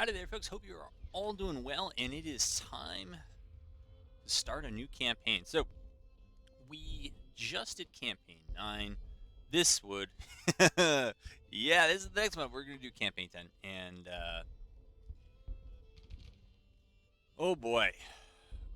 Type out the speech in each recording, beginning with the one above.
Howdy there, folks. Hope you are all doing well, and it is time to start a new campaign. So, we just did Campaign 9. This would... yeah, this is the next month. We're going to do Campaign 10. And, oh boy.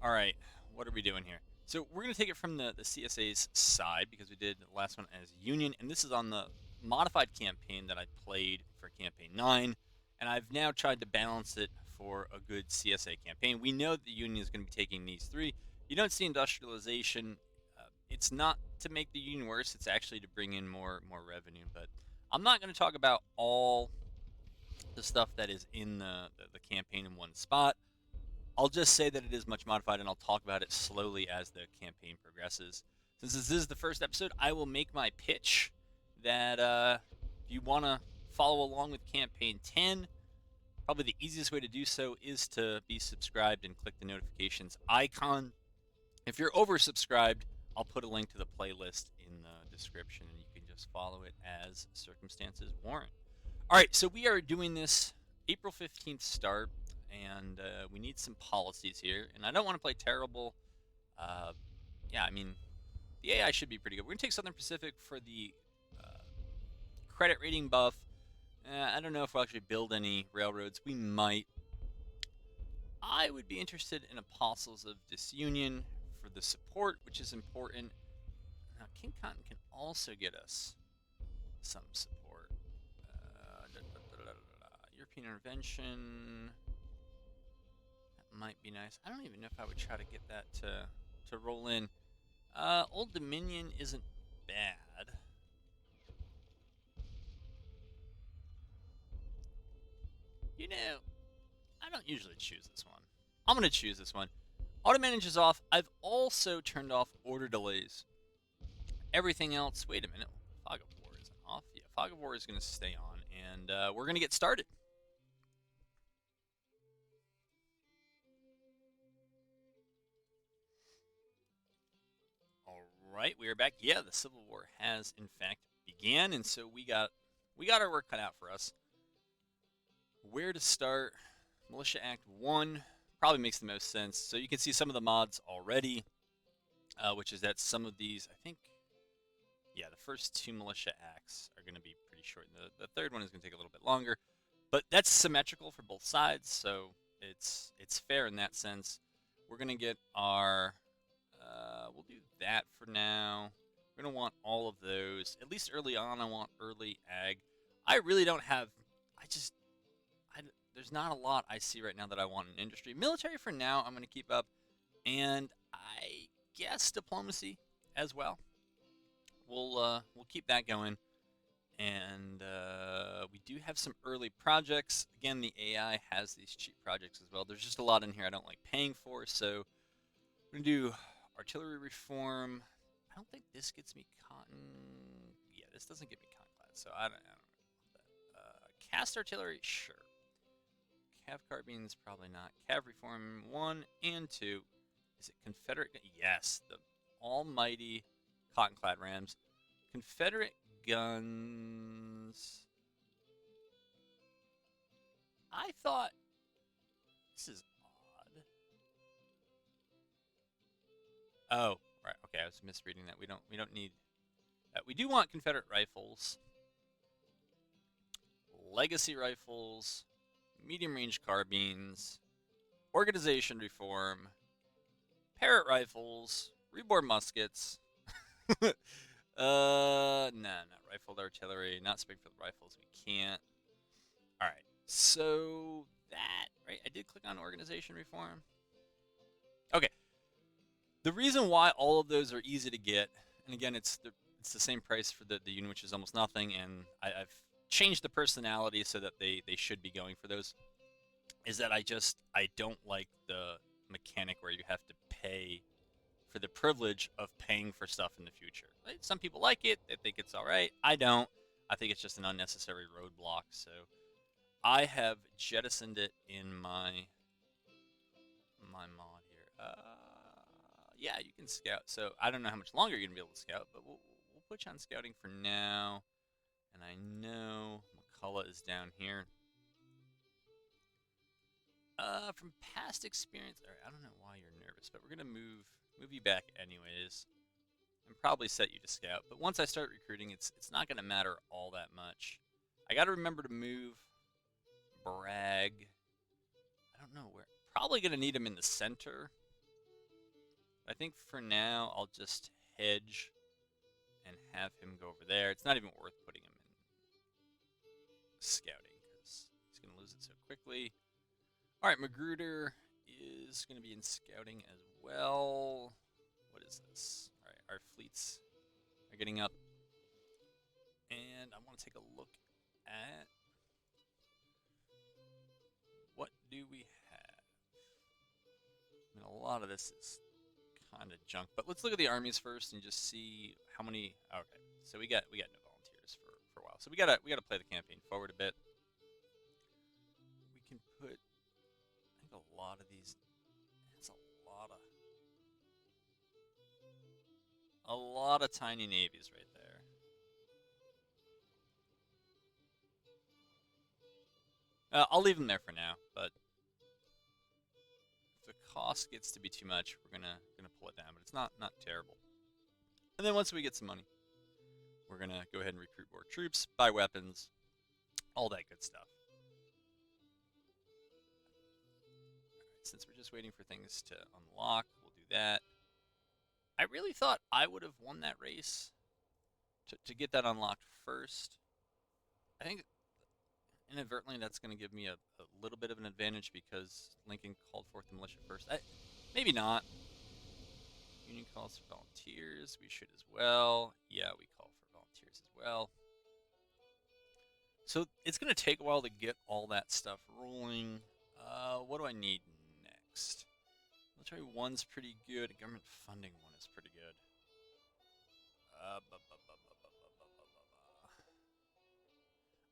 All right, what are we doing here? So, we're going to take it from the CSA's side, because we did the last one as Union, and this is on the modified campaign that I played for Campaign 9. And I've now tried to balance it for a good CSA campaign. We know that the Union is going to be taking these three. You don't see industrialization. It's not to make the Union worse. It's actually to bring in more revenue. But I'm not going to talk about all the stuff that is in the campaign in one spot. I'll just say that it is much modified, and I'll talk about it slowly as the campaign progresses. Since this is the first episode, I will make my pitch that if you want to follow along with Campaign 10, probably the easiest way to do so is to be subscribed and click the notifications icon. If you're oversubscribed, I'll put a link to the playlist in the description, and you can just follow it as circumstances warrant. All right, so we are doing this April 15th start, and we need some policies here. And I don't want to play terrible. Yeah, I mean, the AI should be pretty good. We're going to take Southern Pacific for the credit rating buff. I don't know if we'll actually build any railroads. We might. I would be interested in Apostles of Disunion for the support, which is important. Now, King Cotton can also get us some support. European intervention. That might be nice. I don't even know if I would try to get that to roll in. Old Dominion isn't bad. You know, I don't usually choose this one. I'm going to choose this one. Auto manage is off. I've also turned off order delays. Everything else, wait a minute. Fog of War isn't off. Yeah, Fog of War is going to stay on, and we're going to get started. All right, we are back. Yeah, the Civil War has in fact began, and so we got our work cut out for us. Where to start? Militia Act 1 probably makes the most sense. So you can see some of the mods already, which is that some of these, I think, yeah, the first two Militia Acts are going to be pretty short. The third one is going to take a little bit longer, but that's symmetrical for both sides, so it's fair in that sense. We're going to get our, we'll do that for now. We're going to want all of those. At least early on, I want early ag. I really don't have, there's not a lot I see right now that I want in industry. Military for now, I'm going to keep up. And I guess diplomacy as well. We'll keep that going. And we do have some early projects. Again, the AI has these cheap projects as well. There's just a lot in here I don't like paying for. So we're going to do artillery reform. I don't think this gets me cotton. Yeah, this doesn't get me cotton clad. So I don't know that. Cast artillery, sure. Cav carbines, probably not. Cav reform 1 and 2. Is it Confederate? Yes, the almighty cotton-clad rams. Confederate guns. I thought this is odd. Oh, right. Okay, I was misreading that. We don't need that. We do want Confederate rifles, legacy rifles, medium-range carbines, organization reform, parrot rifles, reborn muskets. No, not rifled artillery, not Springfield rifles. We can't. All right, so that, right? I did click on organization reform. Okay. The reason why all of those are easy to get, and again, it's the same price for the unit, which is almost nothing, and I've changed the personality so that they should be going for those, is that I don't like the mechanic where you have to pay for the privilege of paying for stuff in the future. Right? Some people like it. They think it's all right. I don't. I think it's just an unnecessary roadblock. So I have jettisoned it in my mod here. Yeah, you can scout. So I don't know how much longer you're going to be able to scout, but we'll put you on scouting for now. And I know McCullough is down here. From past experience, all right, I don't know why you're nervous, but we're gonna move you back anyways, and probably set you to scout. But once I start recruiting, it's not gonna matter all that much. I got to remember to move Bragg. I don't know where. Probably gonna need him in the center. I think for now I'll just hedge and have him go over there. It's not even worth putting him in scouting because he's gonna lose it so quickly. All right, Magruder is going to be in scouting as well. What is this? All right, our fleets are getting up. And I want to take a look at what do we have. I mean, a lot of this is kind of junk, but let's look at the armies first and just see how many. Okay, so we got no volunteers for a while, so we gotta play the campaign forward a bit. We can put, I think, a lot of these. It's a lot of tiny navies right there. I'll leave them there for now, but if the cost gets to be too much, we're gonna pull it down. But it's not terrible. And then once we get some money, we're gonna go ahead and recruit more troops, buy weapons, all that good stuff. Alright, since we're just waiting for things to unlock, we'll do that. I really thought I would have won that race to get that unlocked first. I think inadvertently that's going to give me a little bit of an advantage because Lincoln called forth the militia first. Maybe not. Union calls for volunteers. We should as well. Yeah, we call for volunteers as well. So it's going to take a while to get all that stuff rolling. What do I need next? Military 1's pretty good. Government funding 1 is pretty good.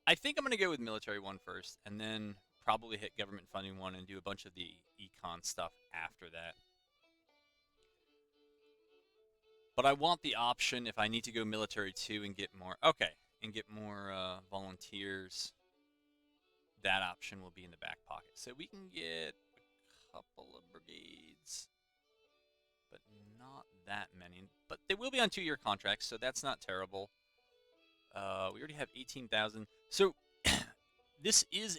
I think I'm going to go with military 1 first, and then probably hit government funding 1 and do a bunch of the econ stuff after that. But I want the option if I need to go military 2 and get more. Okay, and get more volunteers. That option will be in the back pocket. So we can get a couple of brigades, but not that many. But they will be on 2-year contracts, so that's not terrible. We already have 18,000. So this is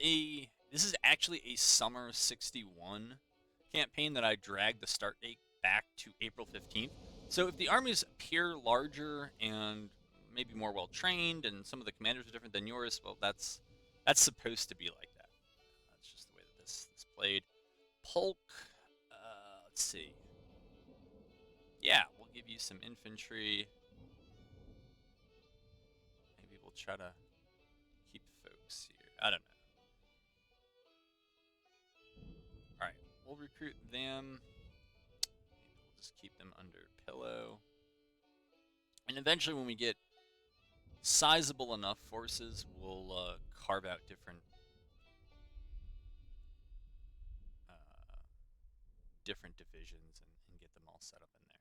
actually a summer 61 campaign that I dragged the start date back to April 15th. So if the armies appear larger and maybe more well trained, and some of the commanders are different than yours, well, that's supposed to be like that. That's just the way that this played. Polk. Let's see. Yeah, we'll give you some infantry. Maybe we'll try to keep folks here. I don't know. All right, we'll recruit them. Maybe we'll just keep them under pillow. And eventually, when we get sizable enough forces, we'll carve out different divisions and get them all set up in there.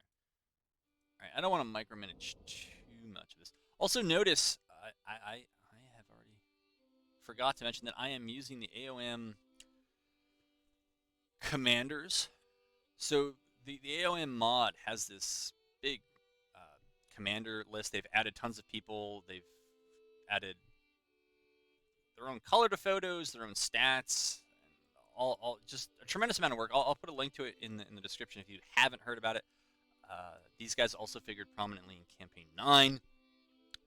All right, I don't want to micromanage too much of this. Also, notice I have already forgot to mention that I am using the AOM commanders. So the AOM mod has this big commander list. They've added tons of people. They've added their own color to photos, their own stats, and all just a tremendous amount of work. I'll put a link to it in the description if you haven't heard about it. These guys also figured prominently in Campaign 9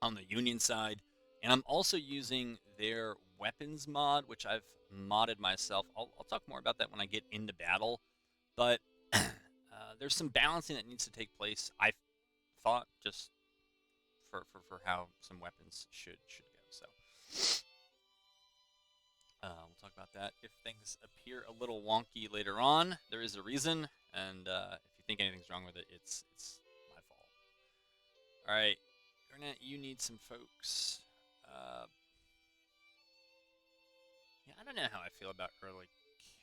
on the Union side. And I'm also using their weapons mod, which I've modded myself. I'll talk more about that when I get into battle. But there's some balancing that needs to take place, I thought, just for how some weapons should go. So we'll talk about that. If things appear a little wonky later on, there is a reason. And if you think anything's wrong with it, it's my fault. All right, Garnett, you need some folks. Yeah, I don't know how I feel about early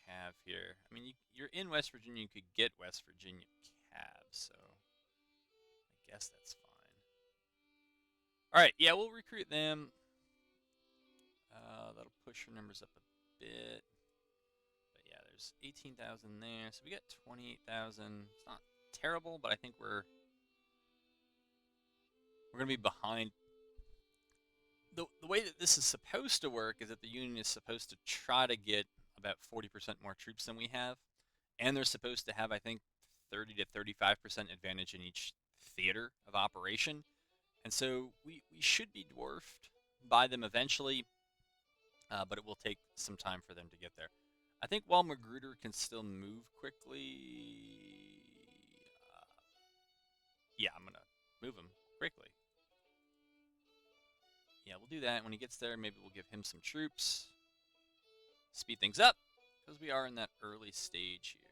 Cav here. I mean, you're in West Virginia. You could get West Virginia Cav, so I guess that's fine. All right, yeah, we'll recruit them. That'll push your numbers up a bit. But yeah, There's 18,000 there, so we got 28,000. It's not terrible, but I think we're gonna be behind. The way that this is supposed to work is that the Union is supposed to try to get about 40% more troops than we have, and they're supposed to have, I think, 30 to 35% advantage in each theater of operation, and so we should be dwarfed by them eventually, but it will take some time for them to get there. I think while Magruder can still move quickly, yeah, I'm gonna move him quickly. Yeah, we'll do that. When he gets there, maybe we'll give him some troops. Speed things up, because we are in that early stage here.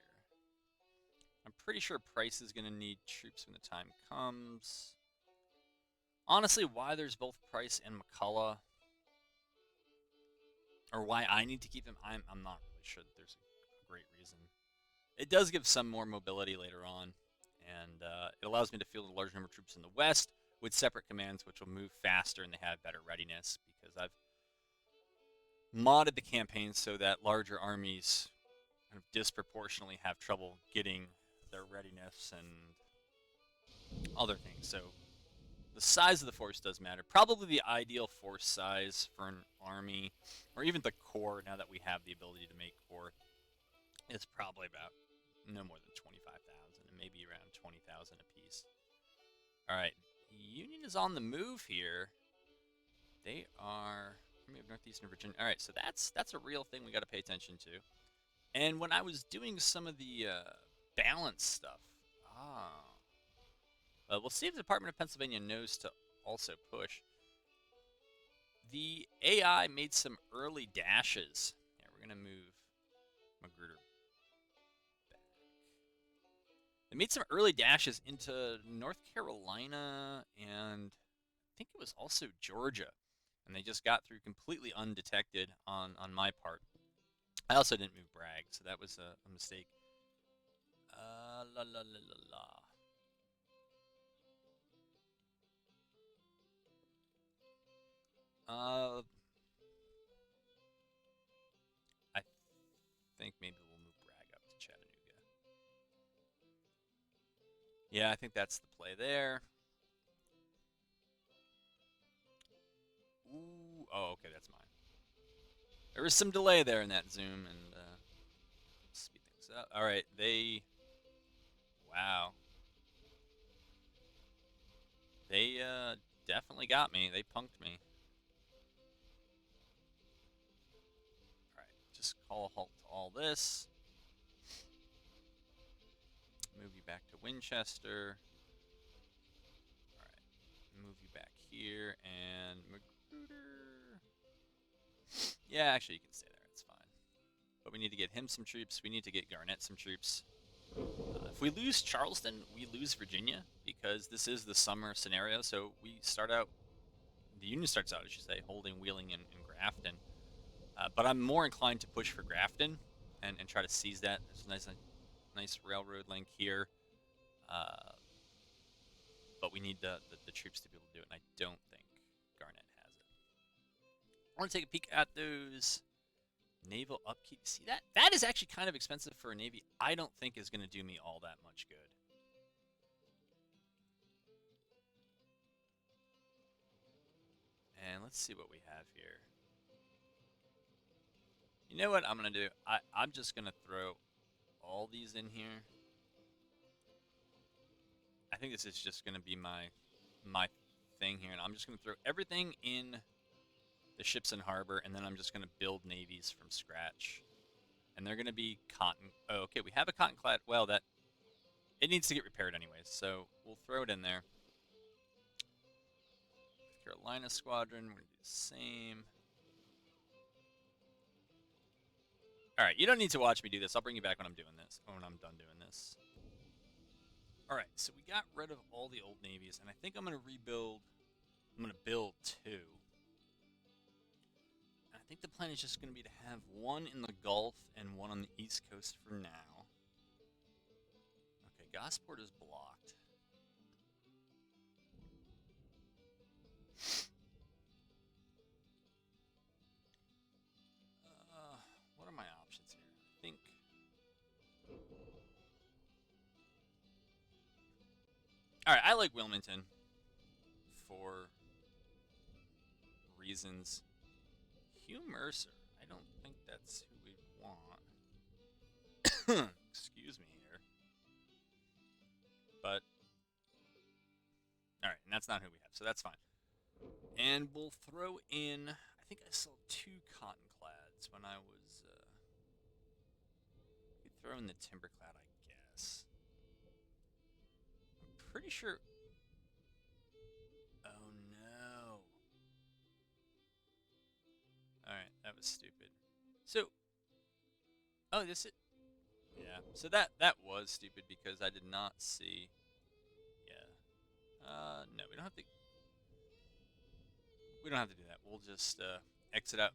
I'm pretty sure Price is going to need troops when the time comes. Honestly, why there's both Price and McCullough, or why I need to keep him, I'm not really sure that there's a great reason. It does give some more mobility later on, and it allows me to field a large number of troops in the west with separate commands, which will move faster and they have better readiness, because I've modded the campaign so that larger armies kind of disproportionately have trouble getting their readiness and other things. So the size of the force does matter. Probably the ideal force size for an army, or even the corps, now that we have the ability to make corps, is probably about no more than 25,000, and maybe around 20,000 apiece. All right, Union is on the move here. They are northeastern Virginia. All right, so that's a real thing we got to pay attention to. And when I was doing some of the balance stuff, we'll see if the Department of Pennsylvania knows to also push. The AI made some early dashes. Yeah, we're gonna move Magruder back. They made some early dashes into North Carolina, and I think it was also Georgia, and they just got through completely undetected on my part. I also didn't move Bragg, so that was a mistake. La la la la la. I think maybe we'll move Bragg up to Chattanooga. Yeah, I think that's the play there. Ooh, oh, okay, that's mine. There was some delay there in that zoom, and speed things up. All right, wow. They definitely got me. They punked me. All right, just call a halt to all this. Move you back to Winchester. All right, move you back here, and Magruder. Yeah, actually, you can stay there. It's fine. But we need to get him some troops. We need to get Garnett some troops. If we lose Charleston, we lose Virginia, because this is the summer scenario. So we start out, the Union starts out, I should say, holding Wheeling and Grafton. But I'm more inclined to push for Grafton and try to seize that. There's a nice railroad link here. But we need the troops to be able to do it, and I don't think Garnett has it. I want to take a peek at those naval upkeep. See, that is actually kind of expensive for a navy. I don't think is going to do me all that much good. And let's see what we have here. You know what I'm going to do? I'm just going to throw all these in here. I think this is just going to be my thing here, and I'm just going to throw everything in the ships in harbor, and then I'm just going to build navies from scratch. And they're going to be cotton. Oh, okay, we have a cotton-clad. Well, it needs to get repaired anyways, so we'll throw it in there. Carolina Squadron, we're going to do the same. All right, you don't need to watch me do this. I'll bring you back when I'm doing this, or when I'm done doing this. All right, so we got rid of all the old navies, and I think I'm going to rebuild. I'm going to build two. I think the plan is just going to be to have one in the Gulf and one on the East Coast for now. Okay, Gosport is blocked. What are my options here? I think All right, I like Wilmington for reasons. Hugh Mercer. I don't think that's who we want. Excuse me here. But all right, and that's not who we have, so that's fine. And we'll throw in. I think I saw 2 cotton-clads when I was. We throw in the timber-clad, I guess. I'm pretty sure. Oh no! All right, that was stupid. So, oh, this is. Yeah. So that was stupid because I did not see. Yeah. No, we don't have to. We don't have to do that. We'll just exit out.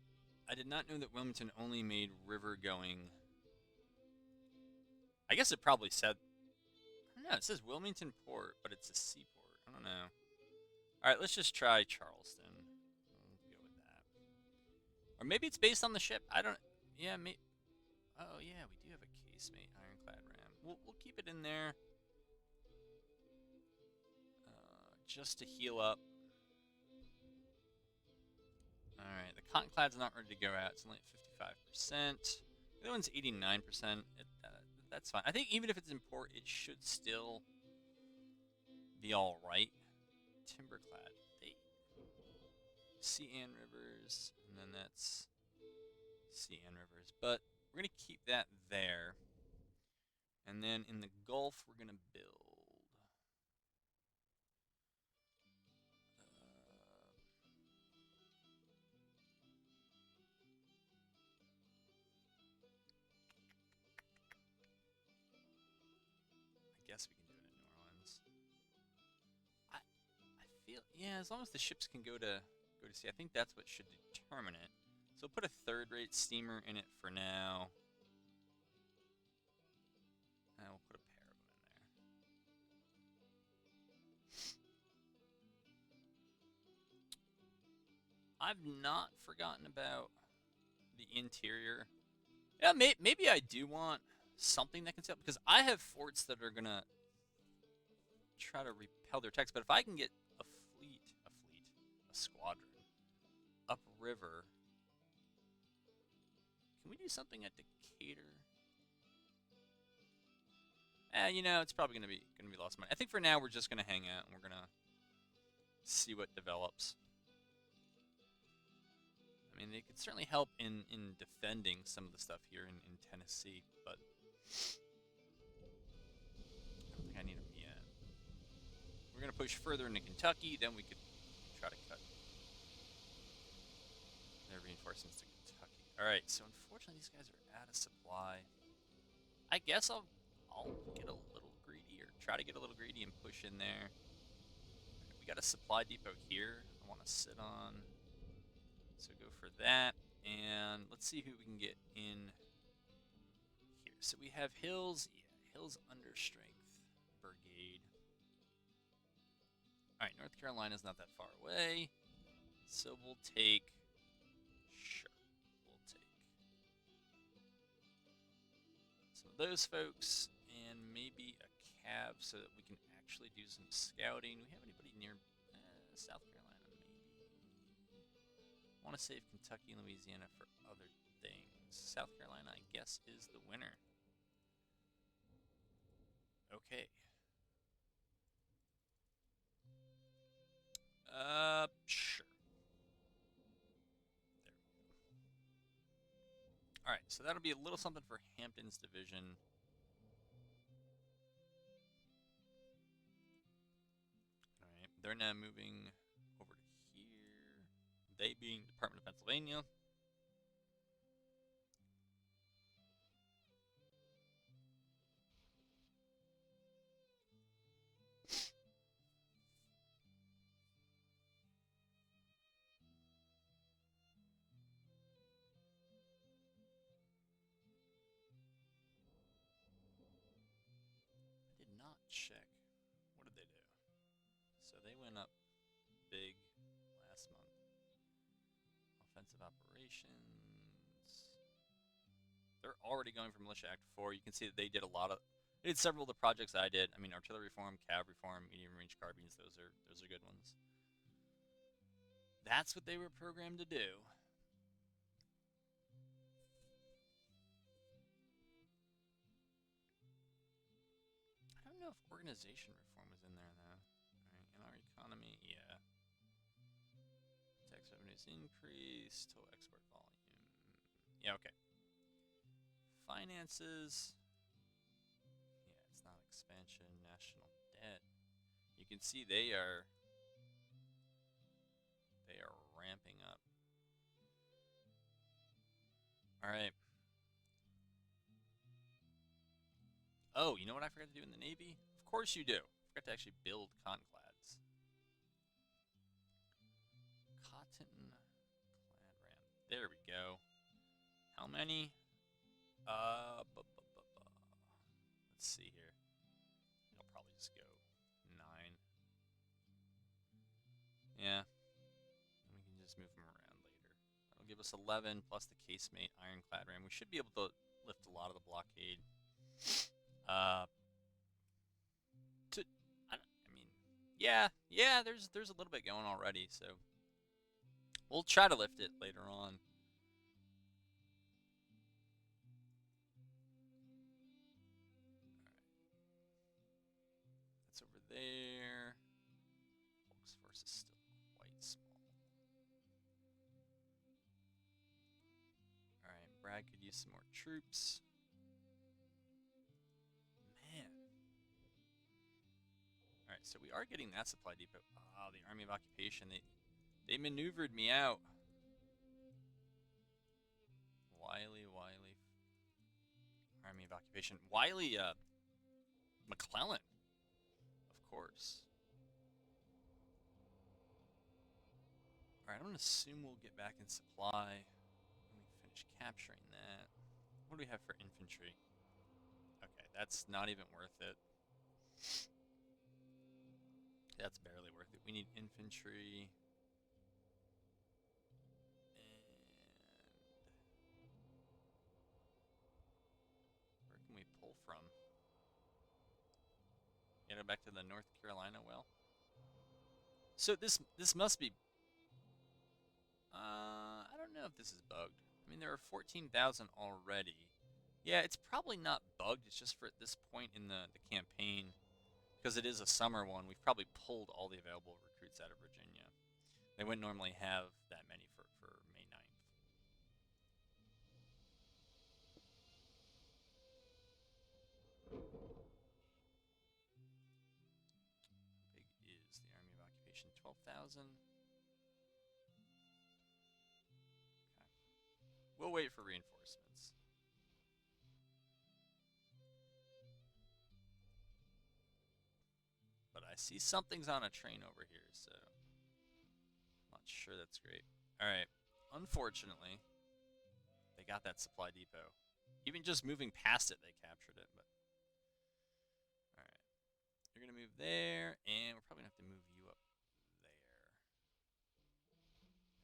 I did not know that Wilmington only made river going. I guess it probably said. I don't know. It says Wilmington Port, but it's a seaport. I don't know. All right, let's just try Charleston. We'll go with that. Or maybe it's based on the ship. I don't. Yeah. Oh yeah, we do have a casemate ironclad ram. We'll keep it in there. Just to heal up. Alright, the cottonclad's not ready to go out. It's only at 55%. The other one's 89%. That's fine. I think even if it's in port, it should still be alright. Timberclad. Sea Ann Rivers, and then that's Sea Ann Rivers. But we're going to keep that there. And then in the Gulf, we're going to build. I guess we can do it in New Orleans. I feel, yeah, as long as the ships can go to sea, I think that's what should determine it. So we'll put a third-rate steamer in it for now. And we'll put a pair of them in there. I've not forgotten about the interior. Yeah, maybe I do want something that can sail, because I have forts that are gonna try to repel their attacks. But if I can get a squadron upriver, can we do something at Decatur? You know, it's probably gonna be lost money. I think for now we're just gonna hang out and we're gonna see what develops. I mean, they could certainly help in defending some of the stuff here in Tennessee, but I don't think I need them yet. We're going to push further into Kentucky, then we could try to cut their reinforcements to Kentucky. Alright, so unfortunately these guys are out of supply. I guess I'll get a little greedy, or try to get a little greedy and push in there. We got a supply depot here I want to sit on. So go for that, and let's see who we can get in here. So we have Hills, Hills Understrength Brigade. Alright, North Carolina's not that far away, so we'll take, some of those folks, and maybe a cav so that we can actually do some scouting. Do we have anybody near South Carolina? I want to save Kentucky and Louisiana for other things. South Carolina, I guess, is the winner. Okay. Sure. There we go. Alright, so that'll be a little something for Hampton's division. Alright, they're now moving over to here. They being Department of Pennsylvania. I did not check. What did they do? So they went up big last month. Offensive operations. They're already going for Militia Act 4. You can see that they did a lot of They did several of the projects I did. I mean, artillery reform, cav reform, medium range carbines. Those are good ones. That's what they were programmed to do. I don't know if organization reform was in there though. All right, in our economy, yeah. Tax revenues increase, total export volume. Yeah, okay. Finances. Yeah, it's not expansion. National debt. You can see they are ramping up. All right. Oh, you know what I forgot to do in the Navy? Of course you do. I forgot to actually build conclads. Cotton clad ram. There we go. How many? Let's see here. It'll probably just go 9. Yeah. And we can just move them around later. That'll give us 11 plus the casemate ironclad ram. We should be able to lift a lot of the blockade. Uh, to I mean, yeah. There's a little bit going already, so we'll try to lift it later on. That's over there. Folks force is still quite small. All right, Brad could use some more troops. Man. All right, so we are getting that supply depot. Oh, the Army of Occupation. They maneuvered me out. Wiley. Army of Occupation. Wiley McClellan, of course. All right, I'm going to assume we'll get back in supply when we finish capturing that. What do we have for infantry? Okay, that's not even worth it. That's barely worth it. We need infantry. And where can we pull from? Get it back to the North Carolina well. So this must be. I don't know if this is bugged. I mean, there are 14,000 already. Yeah, it's probably not bugged. It's just for at this point in the campaign, because it is a summer one, we've probably pulled all the available recruits out of Virginia. They wouldn't normally have that many for May 9th. How big is the Army of Occupation? 12,000. Okay. We'll wait for reinforcements. But I see something's on a train over here, so I'm not sure that's great. All right. Unfortunately, they got that supply depot. Even just moving past it, they captured it. But all right, you're gonna move there, and we're probably gonna have to move you up there.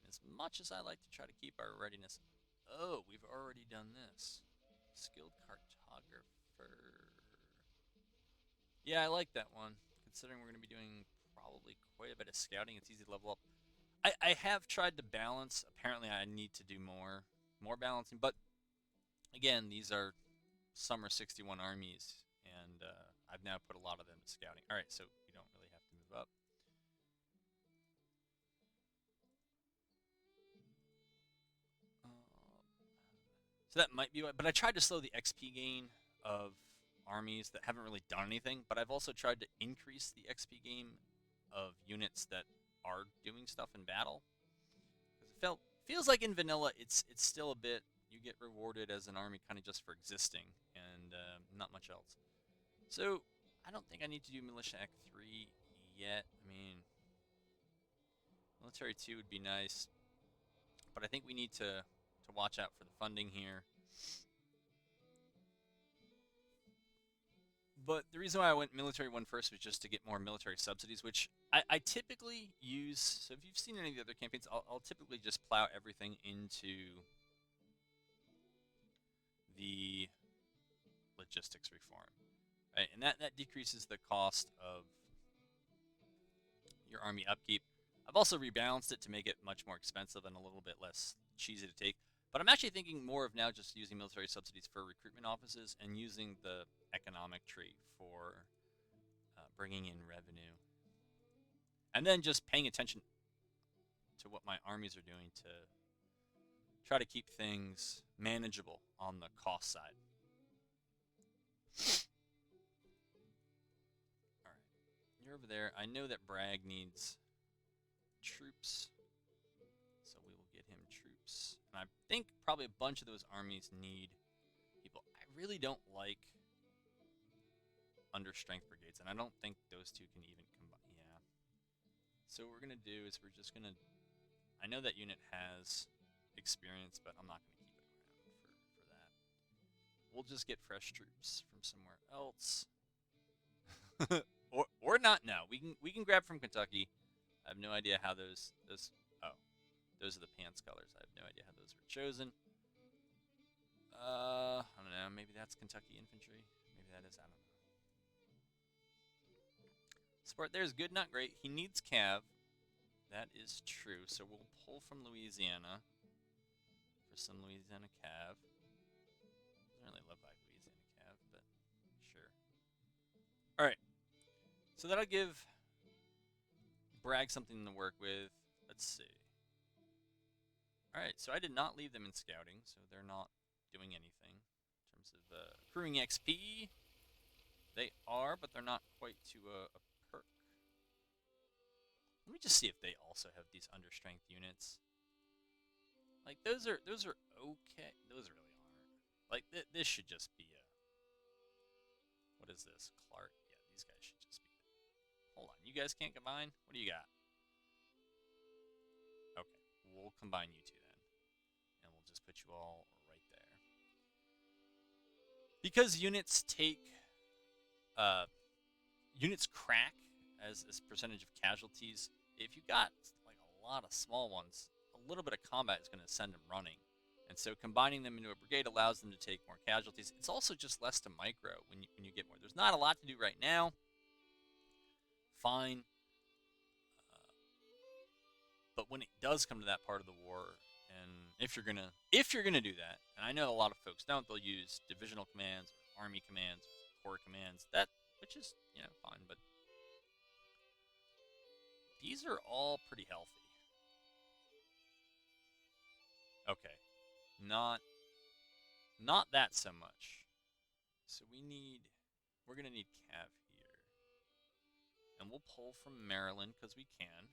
And as much as I like to try to keep our readiness, oh, we've already done this. Skilled cartographer. Yeah, I like that one. Considering we're gonna be doing probably quite a bit of scouting, it's easy to level up. I have tried to balance. Apparently, I need to do more balancing. But again, these are summer 61 armies, and I've now put a lot of them to scouting. All right, so we don't really have to move up. So that might be why. But I tried to slow the XP gain of armies that haven't really done anything. But I've also tried to increase the XP gain of units that are doing stuff in battle. Because it feels like in vanilla, it's still a bit. You get rewarded as an army kind of just for existing, and not much else. So I don't think I need to do Militia Act 3 yet. I mean, Military 2 would be nice, but I think we need to watch out for the funding here. But the reason why I went Military 1 first was just to get more military subsidies, which I typically use. So if you've seen any of the other campaigns, I'll typically just plow everything into the logistics reform. right? And that decreases the cost of your army upkeep. I've also rebalanced it to make it much more expensive and a little bit less cheesy to take. But I'm actually thinking more of now just using military subsidies for recruitment offices and using the economic tree for bringing in revenue. And then just paying attention to what my armies are doing to try to keep things manageable on the cost side. All right, you're over there. I know that Bragg needs troops, so we will get him troops. And I think probably a bunch of those armies need people. I really don't like under strength brigades, and I don't think those two can even combine. Yeah. So what we're gonna do is we're just gonna. I know that unit has experience, but I'm not gonna keep it around for that. We'll just get fresh troops from somewhere else, or not. No, we can grab from Kentucky. I have no idea how those. Oh, those are the pants colors. I have no idea how those were chosen. I don't know. Maybe that's Kentucky infantry. Maybe that is. I don't know. Sport there is good, not great. He needs cav. That is true. So we'll pull from Louisiana for some Louisiana cav. Doesn't really look like Louisiana cav, but sure. All right. So that'll give Bragg something to work with. Let's see. All right. So I did not leave them in scouting, so they're not doing anything in terms of accruing XP. They are, but they're not quite to a perk. Let me just see if they also have these under strength units. Like those are okay. Those really aren't. Like this should just be a. What is this? Clark. Yeah, these guys should just be. Hold on, you guys can't combine. What do you got? Okay, we'll combine you two then, and we'll just put you all right there. Because units take. Units crack as percentage of casualties. If you got like a lot of small ones, a little bit of combat is going to send them running. And so combining them into a brigade allows them to take more casualties. It's also just less to micro when you get more. There's not a lot to do right now. Fine. But when it does come to that part of the war, and if you're gonna do that, and I know a lot of folks don't, they'll use divisional commands, or army commands, or corps commands. Which is fine, but these are all pretty healthy. Okay, not that so much. So we're gonna need cav here, and we'll pull from Maryland because we can.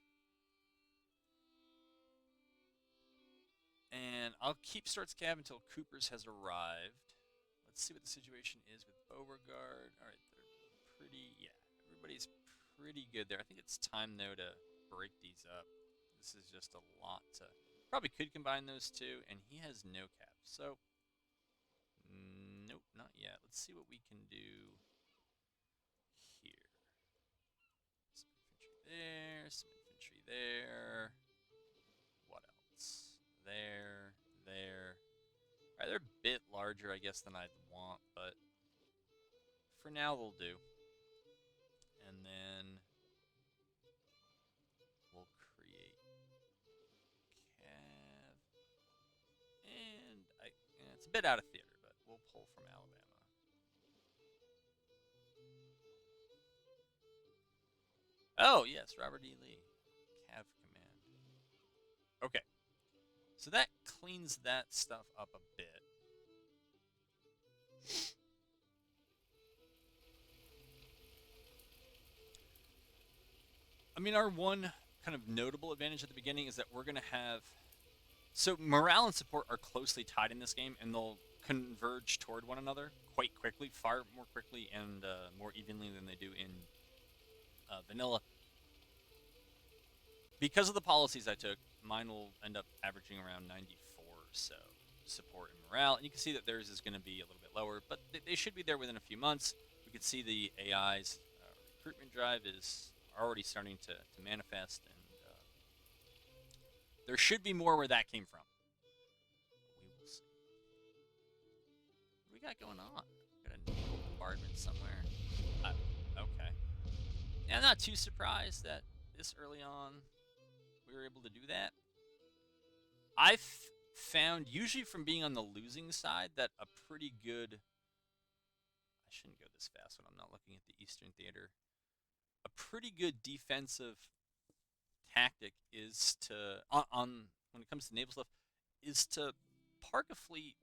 And I'll keep Starts cav until Cooper's has arrived. Let's see what the situation is with Beauregard. All right, they're pretty. Yeah, everybody's pretty good there. I think it's time though to break these up. This is just a lot to. Probably could combine those two, and he has no cap. So, nope, not yet. Let's see what we can do here. Some infantry there, some infantry there. What else? There. Alright, they're a bit larger, I guess, than I'd want, but for now they'll do. And then we'll create cav. And it's a bit out of theater, but we'll pull from Alabama. Oh, yes, Robert E. Lee. Cav command. Okay. So that cleans that stuff up a bit. I mean, our one kind of notable advantage at the beginning is that we're going to have... So morale and support are closely tied in this game, and they'll converge toward one another quite quickly, far more quickly and more evenly than they do in vanilla. Because of the policies I took, mine will end up averaging around 94 or so support and morale. And you can see that theirs is going to be a little bit lower, but they should be there within a few months. We can see the AI's recruitment drive is already starting to manifest, and there should be more where that came from. We will see. What do we got going on? Got a bombardment somewhere. Okay. Yeah, I'm not too surprised that this early on we were able to do that. I've found, usually from being on the losing side, that a pretty good... I shouldn't go this fast when I'm not looking at the Eastern Theater. A pretty good defensive tactic is to, on when it comes to naval stuff, is to park a fleet.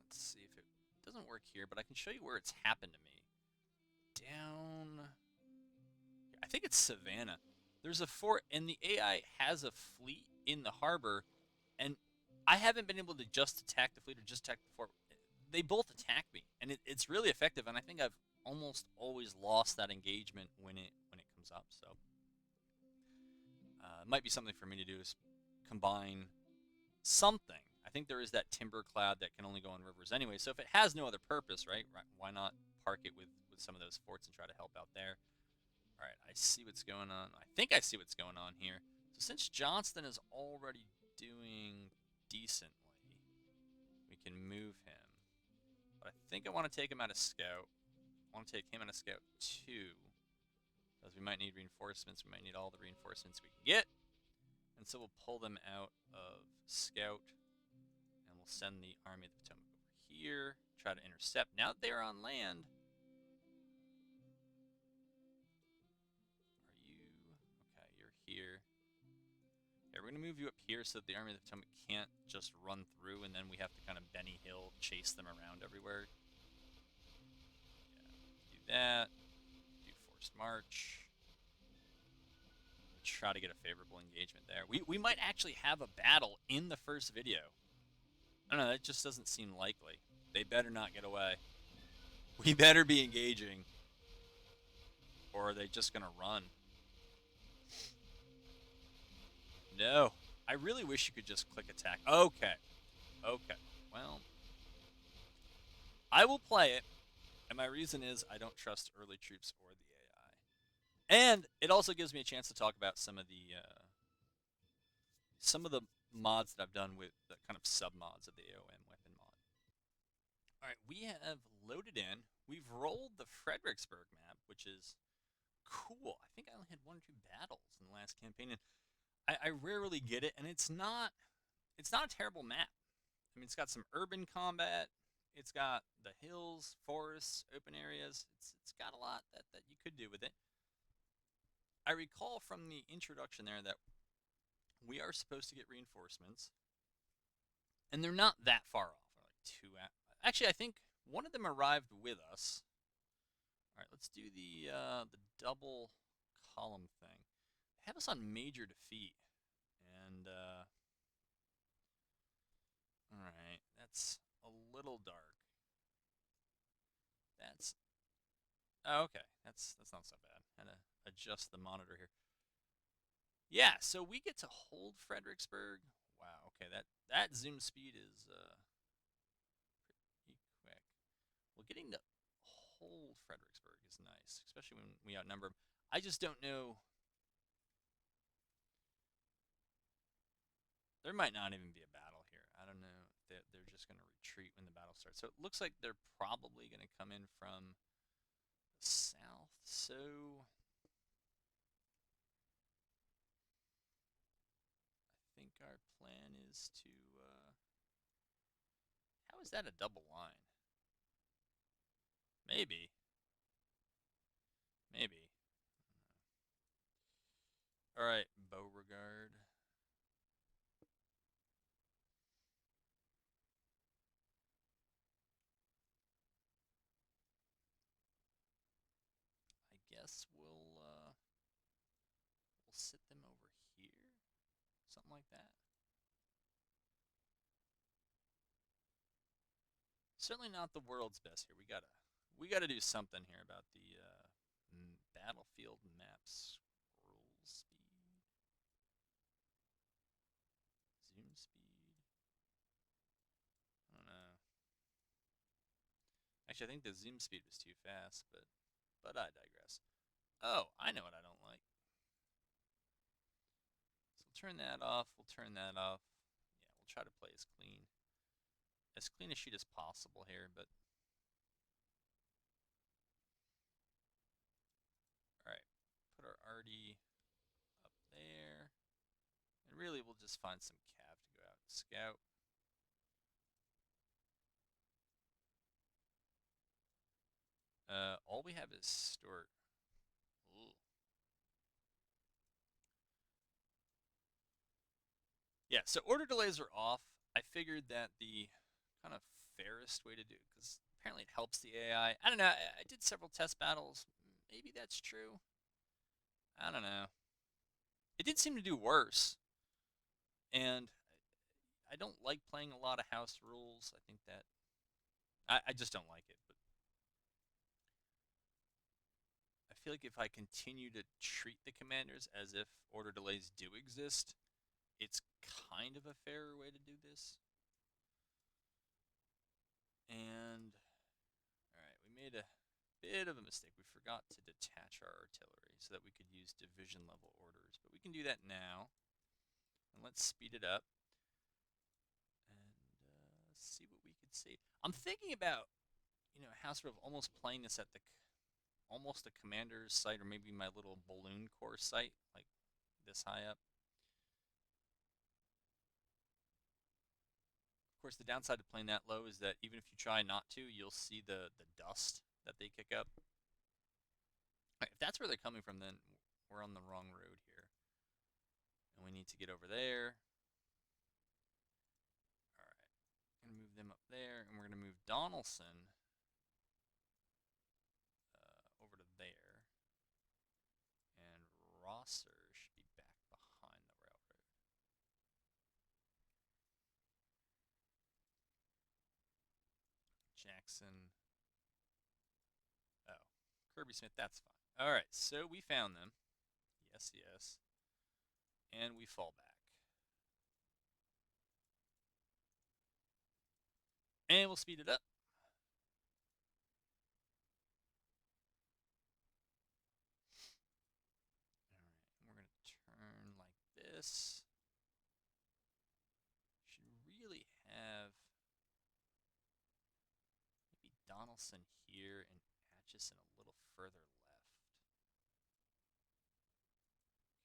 Let's see if it doesn't work here, but I can show you where it's happened to me. Down, I think it's Savannah. There's a fort, and the AI has a fleet in the harbor, and I haven't been able to just attack the fleet or just attack the fort. They both attack me, and it's really effective. And I think I've almost always lost that engagement when it comes up. So it might be something for me to do, is combine something. I think there is that timber cloud that can only go on rivers anyway. So if it has no other purpose, right, why not park it with some of those forts and try to help out there? All right, I see what's going on. I think I see what's going on here. So since Johnston is already doing decently, we can move him. But I think I want to take him out of scout. I want to take him out of scout too, because we might need reinforcements. We might need all the reinforcements we can get. And so we'll pull them out of scout, and we'll send the Army of the Potomac over here, try to intercept. Now that they're on land, are you... Okay, you're here. Yeah, we're going to move you up here so that the Army of the Potomac can't just run through, and then we have to kind of Benny Hill chase them around everywhere. Yeah, do that. Do forced march. Try to get a favorable engagement there. We might actually have a battle in the first video. I don't know, that just doesn't seem likely. They better not get away. We better be engaging, or are they just gonna run? No. I really wish you could just click attack. Okay. Okay. Well, I will play it, and my reason is I don't trust early troops or the AI. And it also gives me a chance to talk about some of the mods that I've done with the kind of sub mods of the AOM weapon mod. All right, we have loaded in. We've rolled the Fredericksburg map, which is cool. I think I only had 1 or 2 battles in the last campaign, and I rarely get it. And it's not a terrible map. I mean, it's got some urban combat. It's got the hills, forests, open areas. It's got a lot that you could do with it. I recall from the introduction there that we are supposed to get reinforcements, and they're not that far off. They're like 2 at... Actually, I think one of them arrived with us. All right, let's do the double column thing. They have us on major defeat, and all right, that's a little dark. That's... Oh, okay, that's not so bad. Had to adjust the monitor here. Yeah, so we get to hold Fredericksburg. Wow, okay, that zoom speed is pretty quick. Well, getting to hold Fredericksburg is nice, especially when we outnumber them. I just don't know. There might not even be a battle here. I don't know. They're just going to retreat when the battle starts. So it looks like they're probably going to come in from the south. So I think our plan is to... how is that a double line? Maybe. Maybe. All right, Beauregard. I guess we'll sit them over here, something like that. Certainly not the world's best here. We gotta do something here about the battlefield map scroll speed, zoom speed. I don't know. Actually, I think the zoom speed was too fast, but I digress. Oh, I know what I don't like. So we'll turn that off. We'll turn that off. Yeah, we'll try to play as clean a sheet as possible here, but already up there. And really, we'll just find some cav to go out and scout. All we have is Stuart. Ooh. Yeah, so order delays are off. I figured that the kind of fairest way to do it, because apparently it helps the AI. I don't know. I did several test battles. Maybe that's true. I don't know. It did seem to do worse. And I don't like playing a lot of house rules. I think that I just don't like it. But I feel like if I continue to treat the commanders as if order delays do exist, it's kind of a fairer way to do this. And all right, we made a bit of a mistake. We forgot to detach our artillery so that we could use division level orders, but we can do that now. And let's speed it up and see what we could see. I'm thinking about, House of almost playing this at almost a commander's site, or maybe my little balloon core site, like this high up. Of course, the downside of playing that low is that even if you try not to, you'll see the dust that they kick up. Right, if that's where they're coming from, then we're on the wrong road here. And we need to get over there. All right, I'm going to move them up there, and we're going to move Donaldson over to there. And Rosser should be back behind the railroad. Jackson. Oh, Kirby Smith, that's fine. All right, so we found them. Yes, yes. And we fall back. And we'll speed it up. All right, we're going to turn like this. Should really have maybe Donaldson here and Atchison a little further left.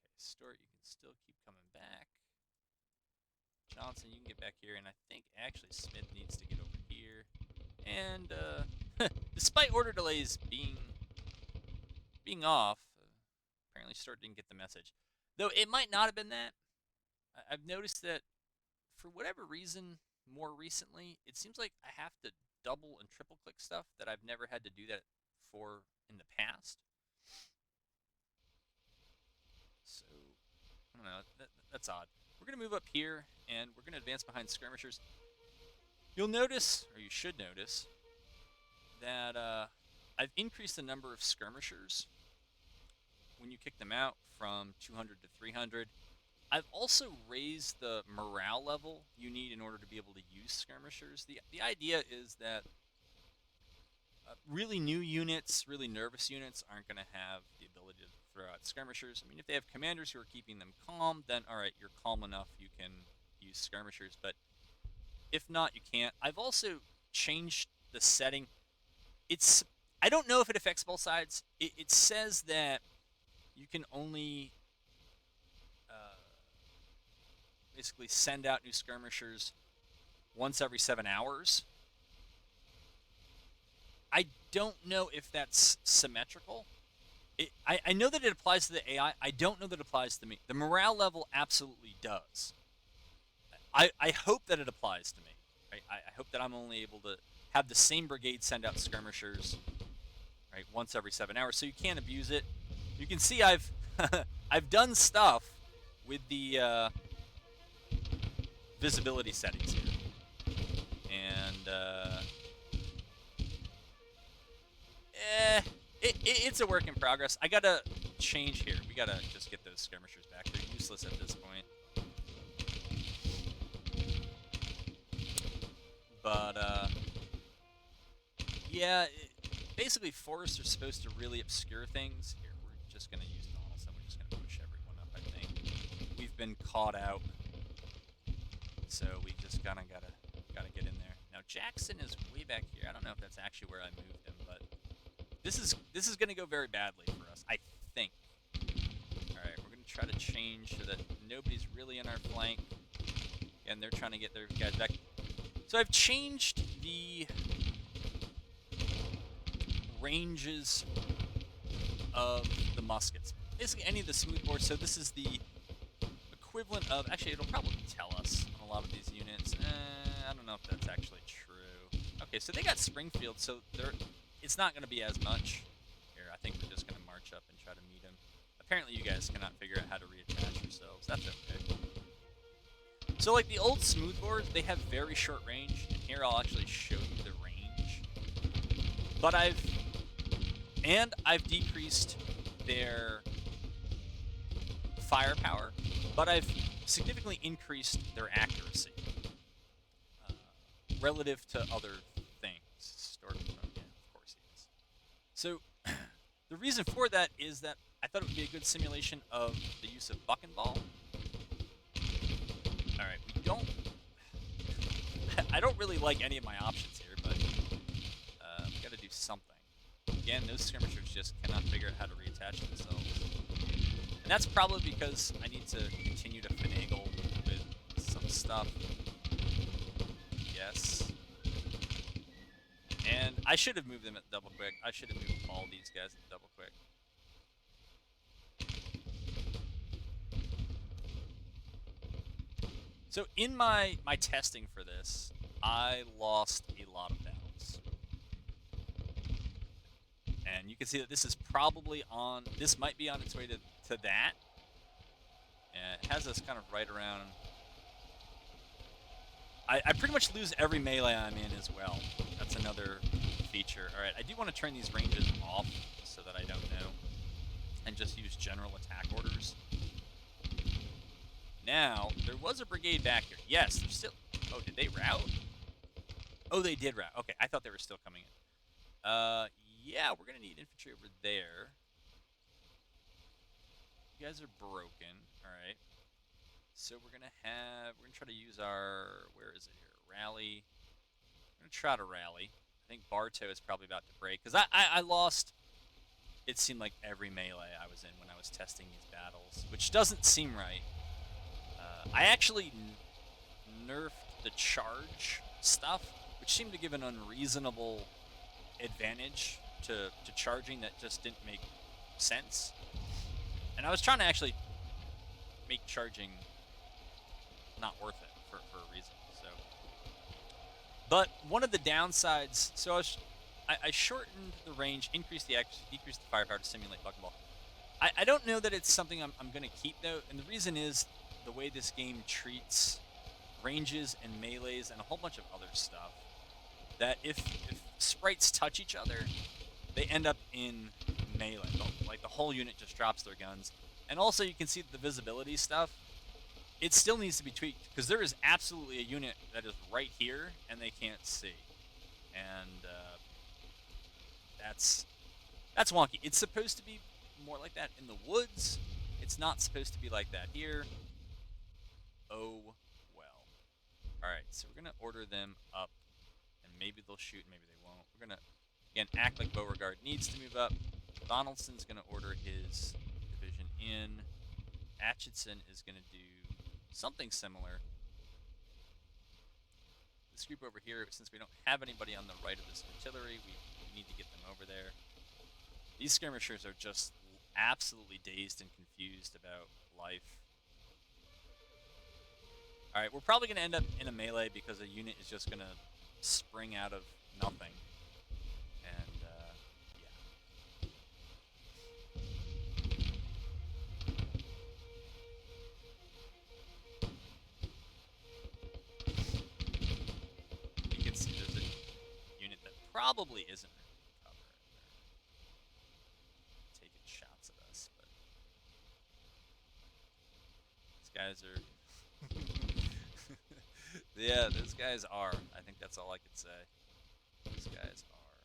Okay, Stuart, you can still keep coming back. Johnson, you can get back here, and I think actually Smith needs to get over here. And despite order delays being off, apparently Stuart didn't get the message. Though it might not have been that. I've noticed that for whatever reason, more recently, it seems like I have to double and triple click stuff that I've never had to do that for in the past. So, I don't know, that's odd. We're going to move up here, and we're going to advance behind skirmishers. You'll notice, or you should notice, that I've increased the number of skirmishers when you kick them out from 200 to 300. I've also raised the morale level you need in order to be able to use skirmishers. The idea is that really new units, really nervous units aren't going to have the ability to throw out skirmishers. I mean, if they have commanders who are keeping them calm, then all right, you're calm enough, you can use skirmishers. But if not, you can't. I've also changed the setting. I don't know if it affects both sides. It says that you can only basically send out new skirmishers once every 7 hours. I don't know if that's symmetrical. I know that it applies to the AI. I don't know that it applies to me. The morale level absolutely does. I hope that it applies to me. Right? I hope that I'm only able to have the same brigade send out skirmishers, right, once every 7 hours, so you can't abuse it. You can see I've I've done stuff with the visibility settings here, and it's a work in progress. I gotta change here. We gotta just get those skirmishers back. They're useless at this point. But yeah, basically forests are supposed to really obscure things. Here, we're just gonna use Donaldson. We're just gonna push everyone up. I think we've been caught out, so we just gotta get in there. Now Jackson is way back here. I don't know if that's actually where I moved him, but this is going to go very badly for us, I think. try to change so that nobody's really in our flank. And they're trying to get their guys back. So I've changed the ranges of the muskets. Basically any of the smoothbores. So this is the equivalent of, actually it'll probably tell us on a lot of these units. I don't know if that's actually true. Okay, so they got Springfield, so it's not going to be as much. Here, I think we're just going to march up and try to meet them. Apparently you guys cannot figure out how to reattach yourselves. That's okay. So like the old smoothbores, they have very short range, and here I'll actually show you the range. But I've decreased their firepower, but I've significantly increased their accuracy relative to other things. Yeah, of course he is. So the reason for that is that I thought it would be a good simulation of the use of buck and ball. All right, we don't. I don't really like any of my options here, but we got to do something. Again, those skirmishers just cannot figure out how to reattach themselves. And that's probably because I need to continue to finagle with some stuff. Yes. And I should have moved them at double quick. I should have moved all these guys at double quick. So in my testing for this, I lost a lot of battles. And you can see that this is probably on, this might be on its way to that. And it has us kind of right around. I pretty much lose every melee I'm in as well. That's another feature. All right, I do want to turn these ranges off so that I don't know. And just use general attack orders. Now, there was a brigade back here. Yes, they're still... Oh, did they rout? Oh, they did rout. Okay, I thought they were still coming in. Yeah, we're going to need infantry over there. You guys are broken. All right. So we're going to try to use our... Where is it here? Rally. I'm going to try to rally. I think Bartow is probably about to break. Because I lost... It seemed like every melee I was in when I was testing these battles. Which doesn't seem right. I actually nerfed the charge stuff, which seemed to give an unreasonable advantage to charging that just didn't make sense. And I was trying to actually make charging not worth it for a reason. So, but one of the downsides, so I shortened the range, decreased the firepower to simulate buck and ball. I don't know that it's something I'm going to keep though, and the reason is the way this game treats ranges and melees and a whole bunch of other stuff, that if sprites touch each other, they end up in melee. Like the whole unit just drops their guns. And also you can see the visibility stuff. It still needs to be tweaked because there is absolutely a unit that is right here and they can't see. And that's wonky. It's supposed to be more like that in the woods. It's not supposed to be like that here. Oh, well. Alright, so we're going to order them up, and maybe they'll shoot, maybe they won't. We're going to, again, act like Beauregard needs to move up. Donaldson's going to order his division in. Atchison is going to do something similar. This group over here, since we don't have anybody on the right of this artillery, we need to get them over there. These skirmishers are just absolutely dazed and confused about life. Alright, we're probably going to end up in a melee because a unit is just going to spring out of nothing. And, yeah. You can see there's a unit that probably isn't really cover. They're taking shots at us, but these guys are... Yeah, those guys are. I think that's all I could say. Those guys are.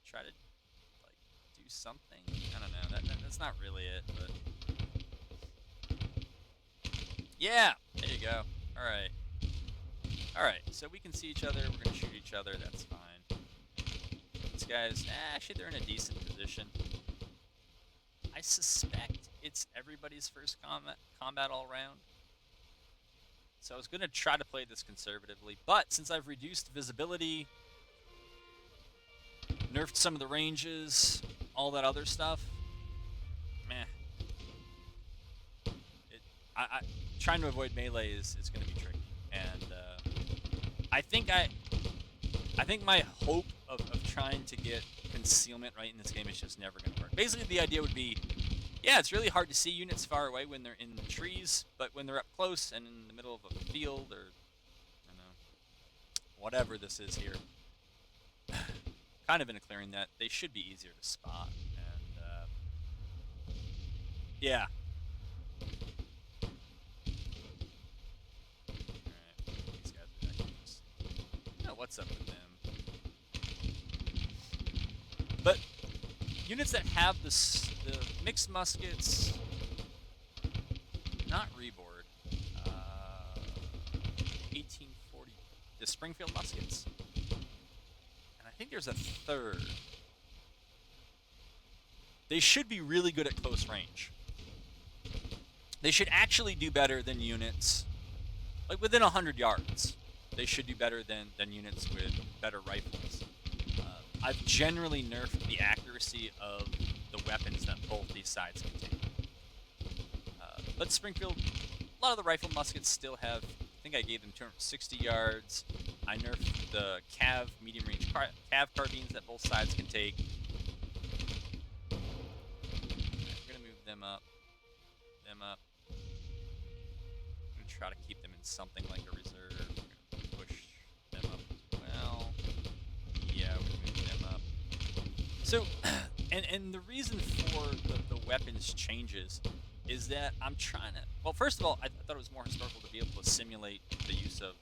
Try to, like, do something? I don't know. That's not really it, but... Yeah! There you go. Alright. Alright, so we can see each other. We're going to shoot each other. That's fine. These guys, actually, they're in a decent position. I suspect it's everybody's first combat all around. So I was going to try to play this conservatively, but since I've reduced visibility, nerfed some of the ranges, all that other stuff, meh. Trying to avoid melee is going to be tricky, and I think my hope of trying to get concealment right in this game is just never going to work. Basically, the idea would be, yeah, it's really hard to see units far away when they're in the trees, but when they're up close and in the middle of a field or, I don't know, whatever this is here, kind of in a clearing that they should be easier to spot. And yeah. Alright, these guys are actually just, I don't know what's up with them. But units that have the mixed muskets, not reboard, 1840, the Springfield muskets, and I think there's a third. They should be really good at close range. They should actually do better than units, like within 100 yards. They should do better than units with better rifles. I've generally nerfed the accuracy of the weapons that both these sides can take. But Springfield, a lot of the rifle muskets still have, I think I gave them 260 yards. I nerfed the cav, medium range cav carbines that both sides can take. We're going to move them up. I'm going to try to keep them in something like a reserve. We're going to push them up as well. Yeah, we're going to move them up. So, and the reason for the weapons changes is that I'm trying to... Well, first of all, I thought it was more historical to be able to simulate the use of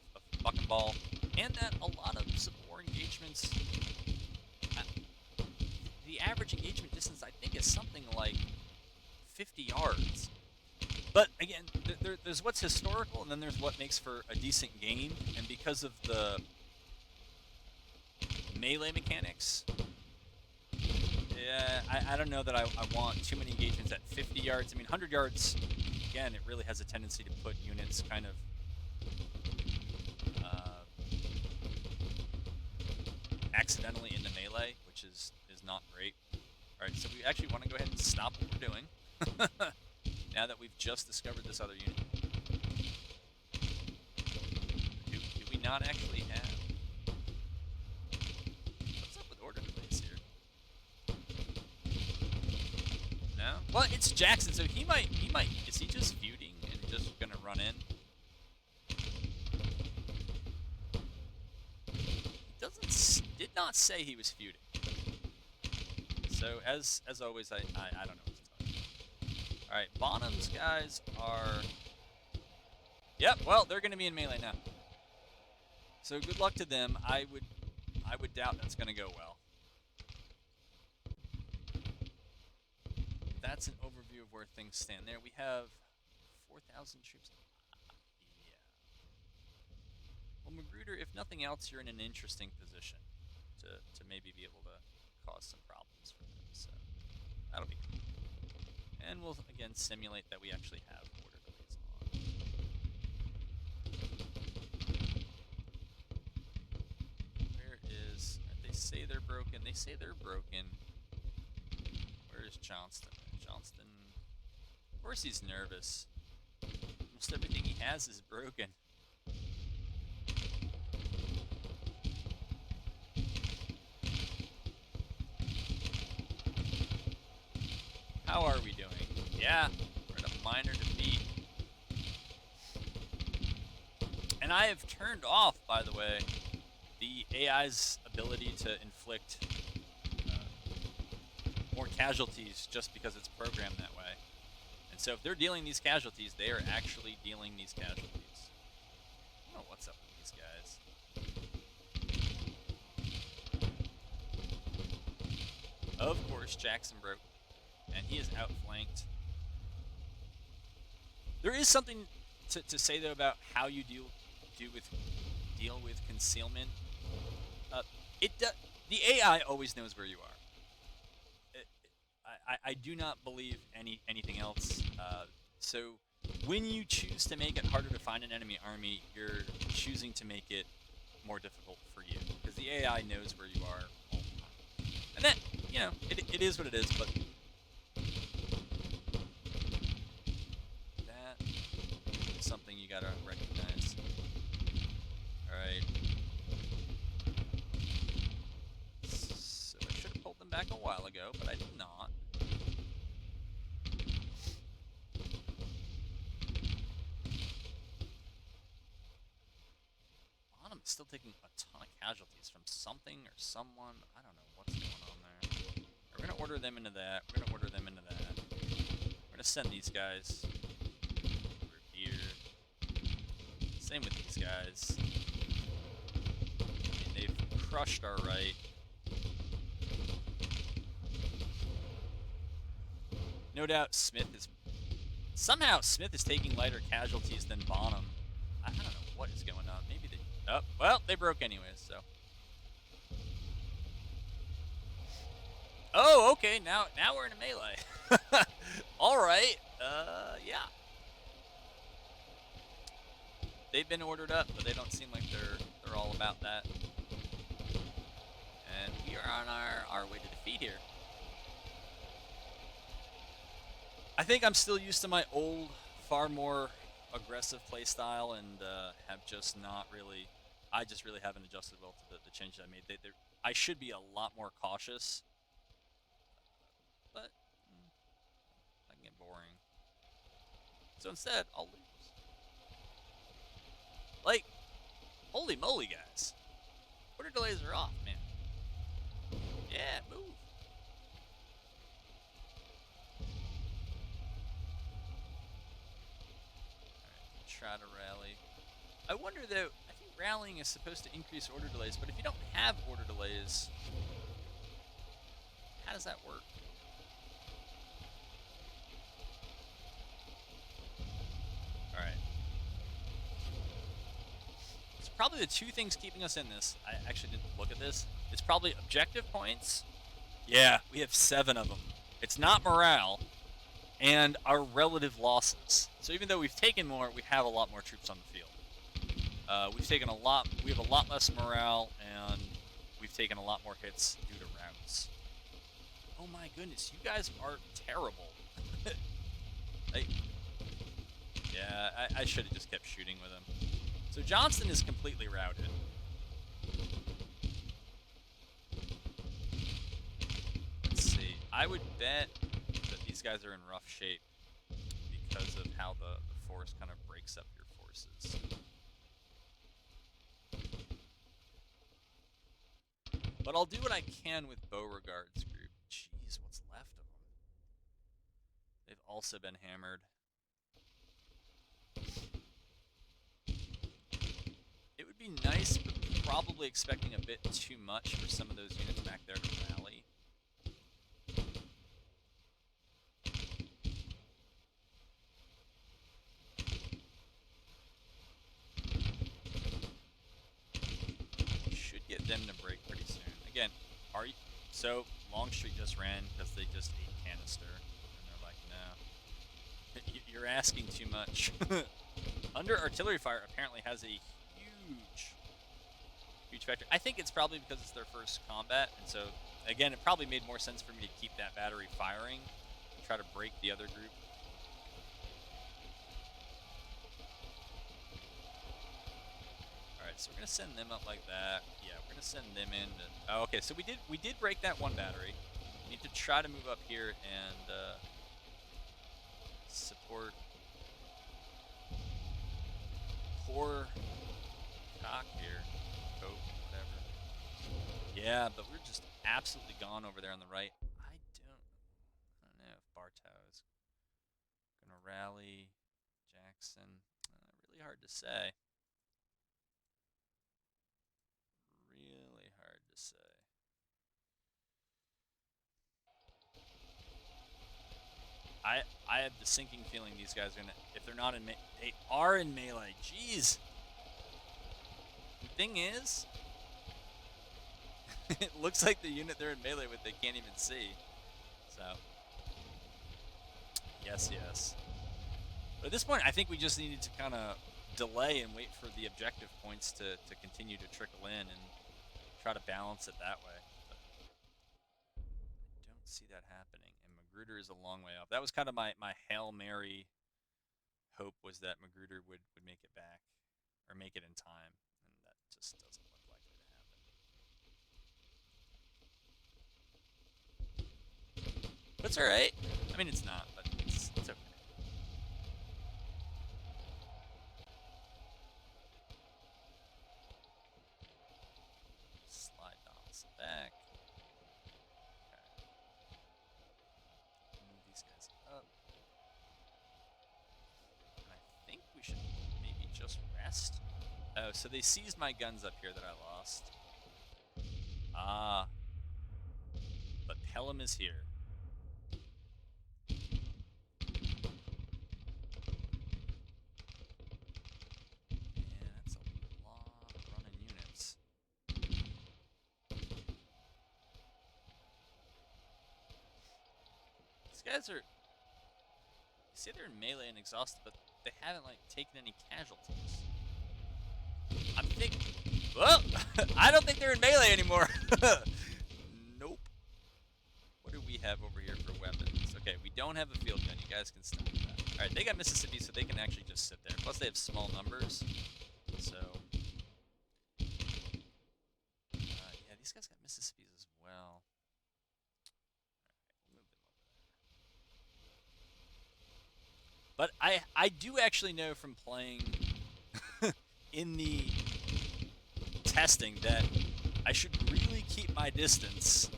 buck and ball, and that a lot of civil war engagements... the average engagement distance, I think, is something like 50 yards. But, again, there's what's historical, and then there's what makes for a decent game, and because of the melee mechanics... Yeah, I don't know that I want too many engagements at 50 yards. I mean, 100 yards, again, it really has a tendency to put units kind of accidentally into melee, which is not great. Alright, so we actually want to go ahead and stop what we're doing. Now that we've just discovered this other unit. Do we not actually have... What's up with order delays here? No? Well, it's Jackson, so he might, is he just feuding and just gonna run in? Did not say he was feuding. So, as always, I don't know what to tell you. Alright, Bonham's guys are... Yep, well, they're gonna be in melee now. So, good luck to them. I would doubt that's gonna go well. That's an overview of where things stand there. We have 4,000 troops. Yeah. Well, Magruder, if nothing else, you're in an interesting position to maybe be able to cause some problems for them. So that'll be cool. And we'll, again, simulate that we actually have order delays on. Where is... They say they're broken. They say they're broken. Where is Johnston? Johnston... Of course he's nervous. Almost everything he has is broken. How are we doing? Yeah, we're at a minor defeat. And I have turned off, by the way, the AI's ability to inflict more casualties just because it's programmed that way. And so if they're dealing these casualties, they are actually dealing these casualties. I don't know what's up with these guys. Of course, Jackson broke. And he is outflanked. There is something to say though about how you deal with concealment. The AI always knows where you are. I do not believe anything else. So when you choose to make it harder to find an enemy army, you're choosing to make it more difficult for you because the AI knows where you are all the time. And that, it is what it is, but that is something you gotta recognize. Alright. So I should have pulled them back a while ago, but I did not. Bottom is still taking a ton of casualties from something or someone. I don't know what's going on there. We're gonna order them into that. We're gonna order them into that. We're gonna send these guys over here. Same with these guys. And they've crushed our right. No doubt Smith is... Somehow Smith is taking lighter casualties than Bonham. I don't know what is going on. Maybe they... Oh, well, they broke anyways, so... Oh, okay, now we're in a melee. Alright, yeah. They've been ordered up, but they don't seem like they're all about that. And we are on our way to defeat here. I think I'm still used to my old, far more aggressive playstyle, and have just not really... I just really haven't adjusted well to the changes I made. I should be a lot more cautious, but I can get boring. So instead, I'll lose. Like, holy moly, guys. Order delays are off, man. Yeah, move. Alright, try to rally. I wonder, though, I think rallying is supposed to increase order delays, but if you don't have order delays, how does that work? Alright. It's probably the two things keeping us in this. I actually didn't look at this. It's probably objective points. Yeah, we have 7 of them. It's not morale, and our relative losses. So even though we've taken more, we have a lot more troops on the field. We've taken a lot. We have a lot less morale, and we've taken a lot more hits due to routes. Oh my goodness, you guys are terrible. Yeah, I should have just kept shooting with him. So Johnston is completely routed. Let's see. I would bet that these guys are in rough shape because of how the forest kind of breaks up your forces. But I'll do what I can with Beauregard's group. Jeez, what's left of them? They've also been hammered. It would be nice, but probably expecting a bit too much for some of those units back there to rally. Should get them to break pretty soon. Again, so Longstreet just ran because they just ate canister, and they're like, no, you're asking too much. Under artillery fire apparently has a huge factor. I think it's probably because it's their first combat, and so again, it probably made more sense for me to keep that battery firing and try to break the other group. Alright, so we're gonna send them up like that. Yeah, we're gonna send them in. Oh, okay, so we did break that one battery. We need to try to move up here and support poor cock here. Coke, whatever. Yeah, but we're just absolutely gone over there on the right. I don't know if Bartow is gonna rally. Jackson. Really hard to say. Really hard to say. I have the sinking feeling these guys are gonna, if they're not in they are in melee. Jeez. The thing is, it looks like the unit they're in melee with they can't even see. So Yes, yes. But at this point, I think we just needed to kind of delay and wait for the objective points to continue to trickle in and try to balance it that way. But I don't see that happening, and Magruder is a long way off. That was kind of my Hail Mary hope, was that Magruder would make it back, or make it in time, and that just doesn't look likely to happen. But it's alright. I mean, it's not, but it's okay. Slide Donaldson back. Okay. Move these guys up. And I think we should maybe just rest. Oh, so they seized my guns up here that I lost. Ah. But Pelham is here. Yeah, that's a lot of running units. These guys are... You say they're in melee and exhausted, but they haven't, like, taken any casualties. I'm thinking... Well, I don't think they're in melee anymore. Nope. What do we have over here for weapons? Okay, we don't have a field gun. You guys can stop that. Alright, they got Mississippi, so they can actually just sit there. Plus, they have small numbers. So... yeah, these guys got Mississippis as well. Alright, we'll move them over there. But I do actually know from playing in the testing that I should really keep my distance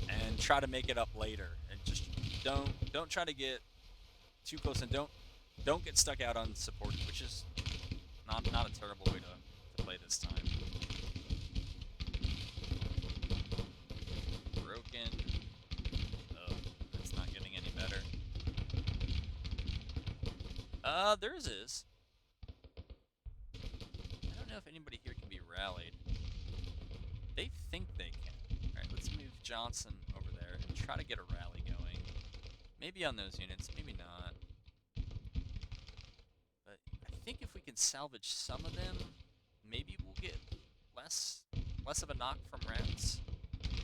and try to make it up later, and just don't try to get too close, and don't get stuck out unsupported, which is not a terrible way to play this time. Broken. Oh, that's not getting any better. Theirs is. I don't know if anybody here can be rallied. They think they can. Alright, let's move Johnson over there and try to get a rally going. Maybe on those units, maybe not. But I think if we can salvage some of them, maybe we'll get less of a knock from rounds.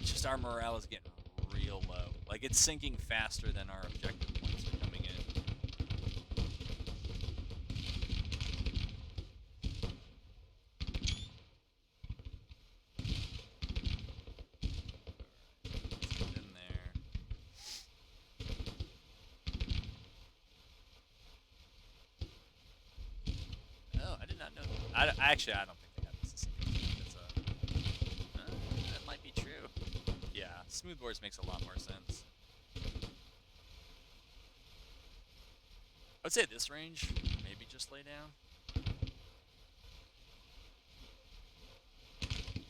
It's just our morale is getting real low. Like, it's sinking faster than our objective points are coming in. Actually, I don't think they have Mississippi. That might be true. Yeah, smoothbores makes a lot more sense. I would say at this range, maybe just lay down.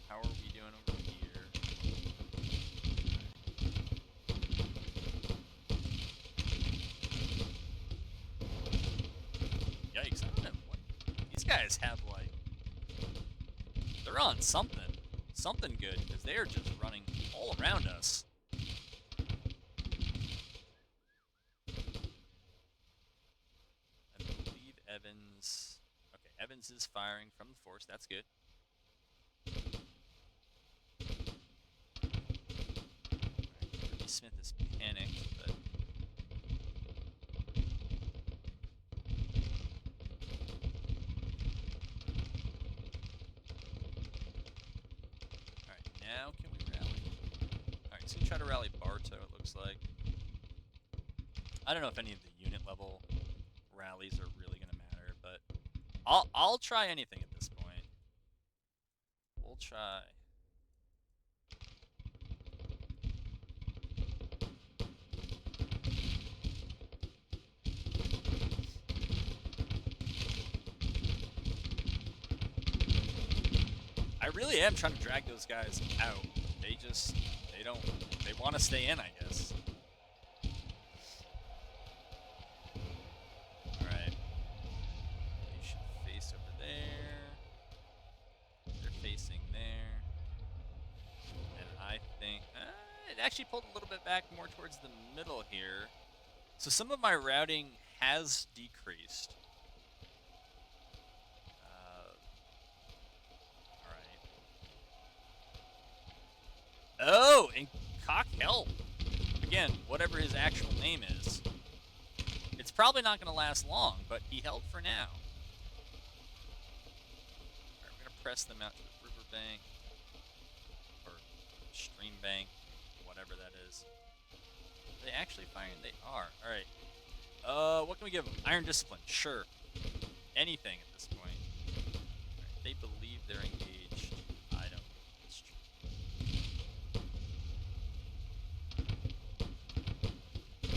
How are we doing over here? Yikes, I don't know what... These guys have, like... They're on something good, because they are just running all around us. I believe Evans... Okay, Evans is firing from the force. That's good. Alright, Smith is panicked, but... Now can we rally? Alright, so we try to rally Bartow, it looks like. I don't know if any of the unit level rallies are really going to matter, but I'll try anything at this point. We'll try. I really am trying to drag those guys out. They want to stay in, I guess. Alright. They should face over there. They're facing there. And I think... it actually pulled a little bit back more towards the middle here. So some of my routing has decreased. All right. Oh, and Cock help. Again, whatever his actual name is. It's probably not going to last long, but he held for now. All right, we're going to press them out to the riverbank. Or stream bank. Whatever that is. Are they actually firing? They are. Alright. What can we give them? Iron Discipline. Sure. Anything at this point. Right, they believe they're engaged. I don't think that's true.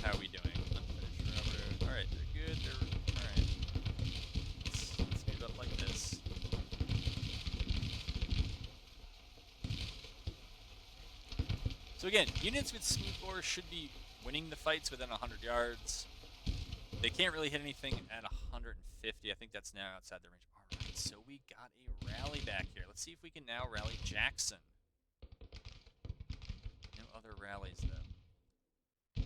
How are we doing? Unfinished railroad. Alright, they're good. Alright. Let's move up like this. So again, units with smoothbore should be winning the fights within 100 yards. They can't really hit anything at 150. I think that's now outside the range. Alright, so we got a rally back here. Let's see if we can now rally Jackson. No other rallies, though.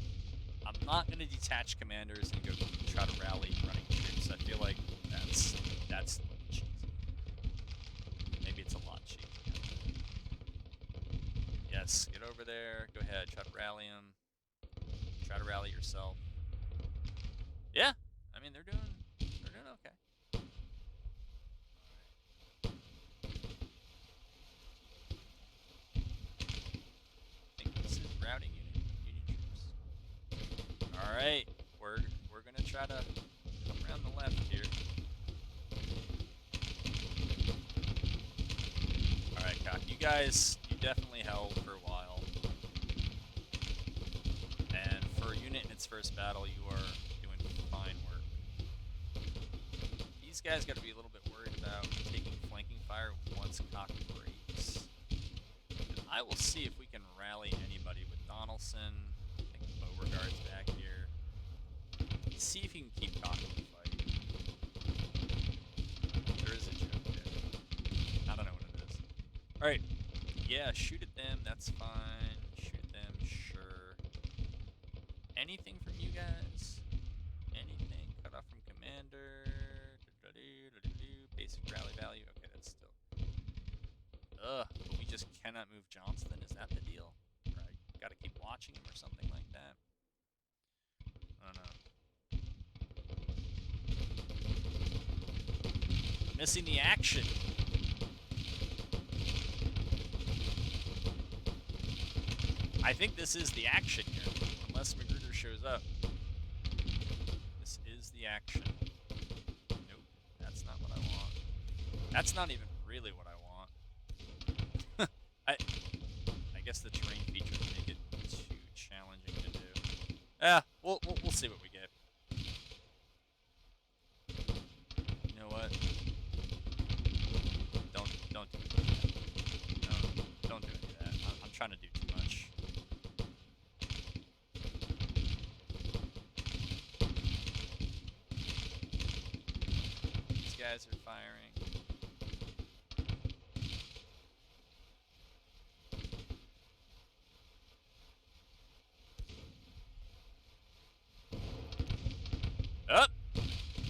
I'm not going to detach commanders and go try to rally running troops. I feel like that's a little cheesy. Maybe it's a lot cheesy. Yes, get over there. Go ahead, try to rally him. Try to rally yourself. Yeah, I mean they're doing okay. I think this is routing Union troops. All right, we're gonna try to come around the left here. All right, Cock, you definitely held for a while, and for a unit in its first battle, you are doing fine work. These guys got to be a little bit worried about taking flanking fire once Cock breaks. And I will see if we can rally anybody with Donaldson. I think Beauregard's back here. See if he can keep Cock in the fight. There is a joke there. I don't know what it is. Alright. Yeah, shoot at them. That's fine. Shoot at them. Sure. Anything from you guys? Anything? Cut off from commander. Basic rally value. Okay, that's still. But we just cannot move Johnston. Is that the deal? Right. Gotta keep watching him or something like that. I don't know. Missing the action. I think this is the action here, unless Magruder shows up. This is the action. Nope, that's not what I want. That's not even really what I want. I guess the terrain features make it too challenging to do. Yeah, we'll see what we get. You know what? Don't do any of that. No, don't do any of that. I'm trying to do too much. These guys are firing. Up.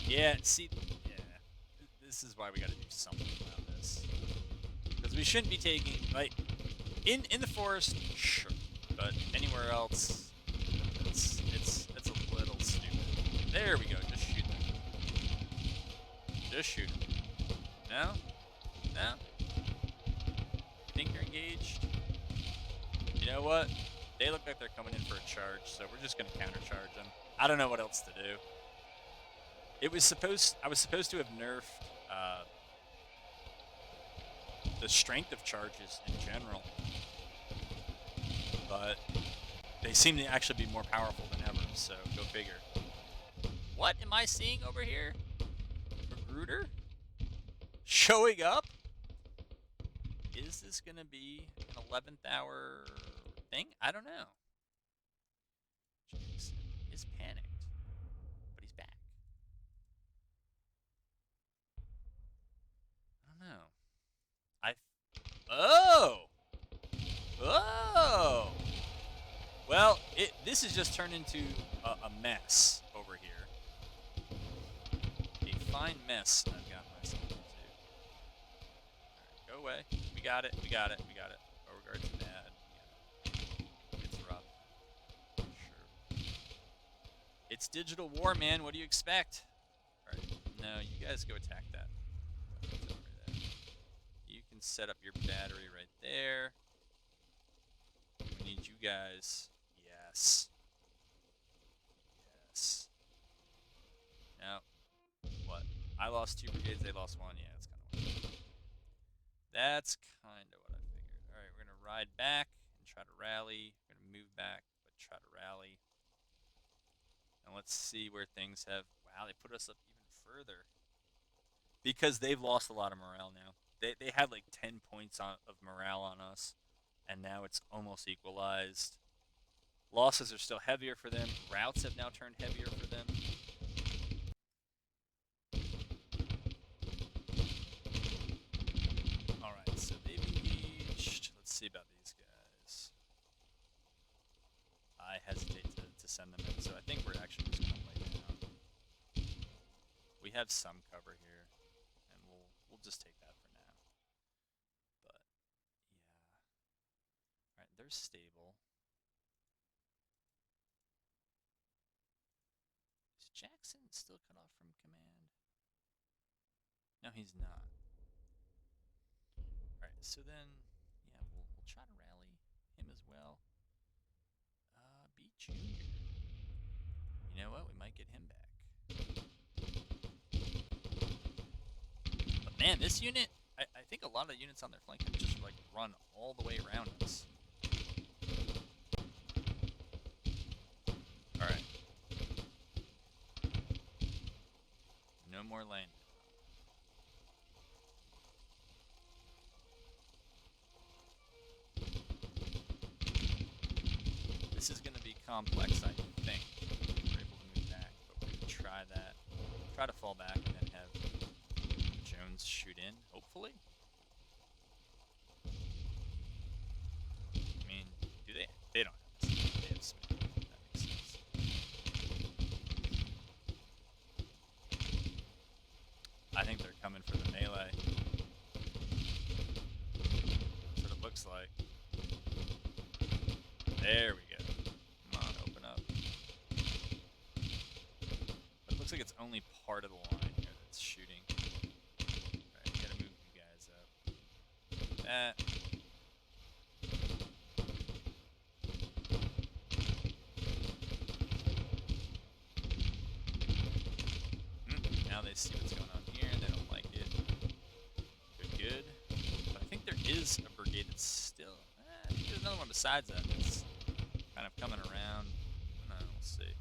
Yeah, see, yeah. This is why we gotta do something about this. Because we shouldn't be taking, like, in the forest, sure. But anywhere else, it's a little stupid. There we go, just shoot them. Just shoot them. No? No? You think you're engaged? You know what? They look like they're coming in for a charge, so we're just gonna countercharge them. I don't know what else to do. I was supposed to have nerfed the strength of charges in general, but they seem to actually be more powerful than ever, so go figure. What am I seeing over here? Magruder? Showing up? Is this gonna be an 11th hour thing? I don't know. Jackson is panicked, but he's back. I don't know. Oh! Well, this has just turned into a mess over here. A fine mess I've got myself into. Alright, go away. We got it. We got it. We got it. Beauregard's bad. It's rough. Sure. It's digital war, man. What do you expect? Alright. No, you guys go attack that. It's over there. You can set up your battery right there. We need you guys. Yes. Yes. Now, what? I lost 2 brigades, they lost 1. Yeah, that's kind of what I figured. All right, we're going to ride back and try to rally. We're going to move back, but try to rally. And let's see where things have... Wow, they put us up even further. Because they've lost a lot of morale now. They had like 10 points of morale on us. And now it's almost equalized. Losses are still heavier for them. Routes have now turned heavier for them. Alright, so they've engaged. Let's see about these guys. I hesitate to send them in, so I think we're actually just going to lay down. We have some cover here, and we'll just take that for now. But, yeah. Alright, they're stable. Is Jackson still cut off from command? No, he's not. Alright, so then, yeah, we'll try to rally him as well. B Junior. You know what? We might get him back. But man, this unit, I think a lot of the units on their flank have just like run all the way around us. Alright. No more land. This is going to be complex, I think. We're able to move back, but we're going to try that. Try to fall back and then have Jones shoot in, hopefully. I mean, do they? They don't have this. They have Smith. That makes sense. I think they're coming for the melee. That's what it looks like. There we go. Come on, open up. But it looks like it's only part of the line here that's shooting. Alright, we gotta move you guys up. That. Now they see what's going on here. They don't like it. Good. But I think there is a brigade that's still... I think there's another one besides that that's kind of coming around. No, we'll see.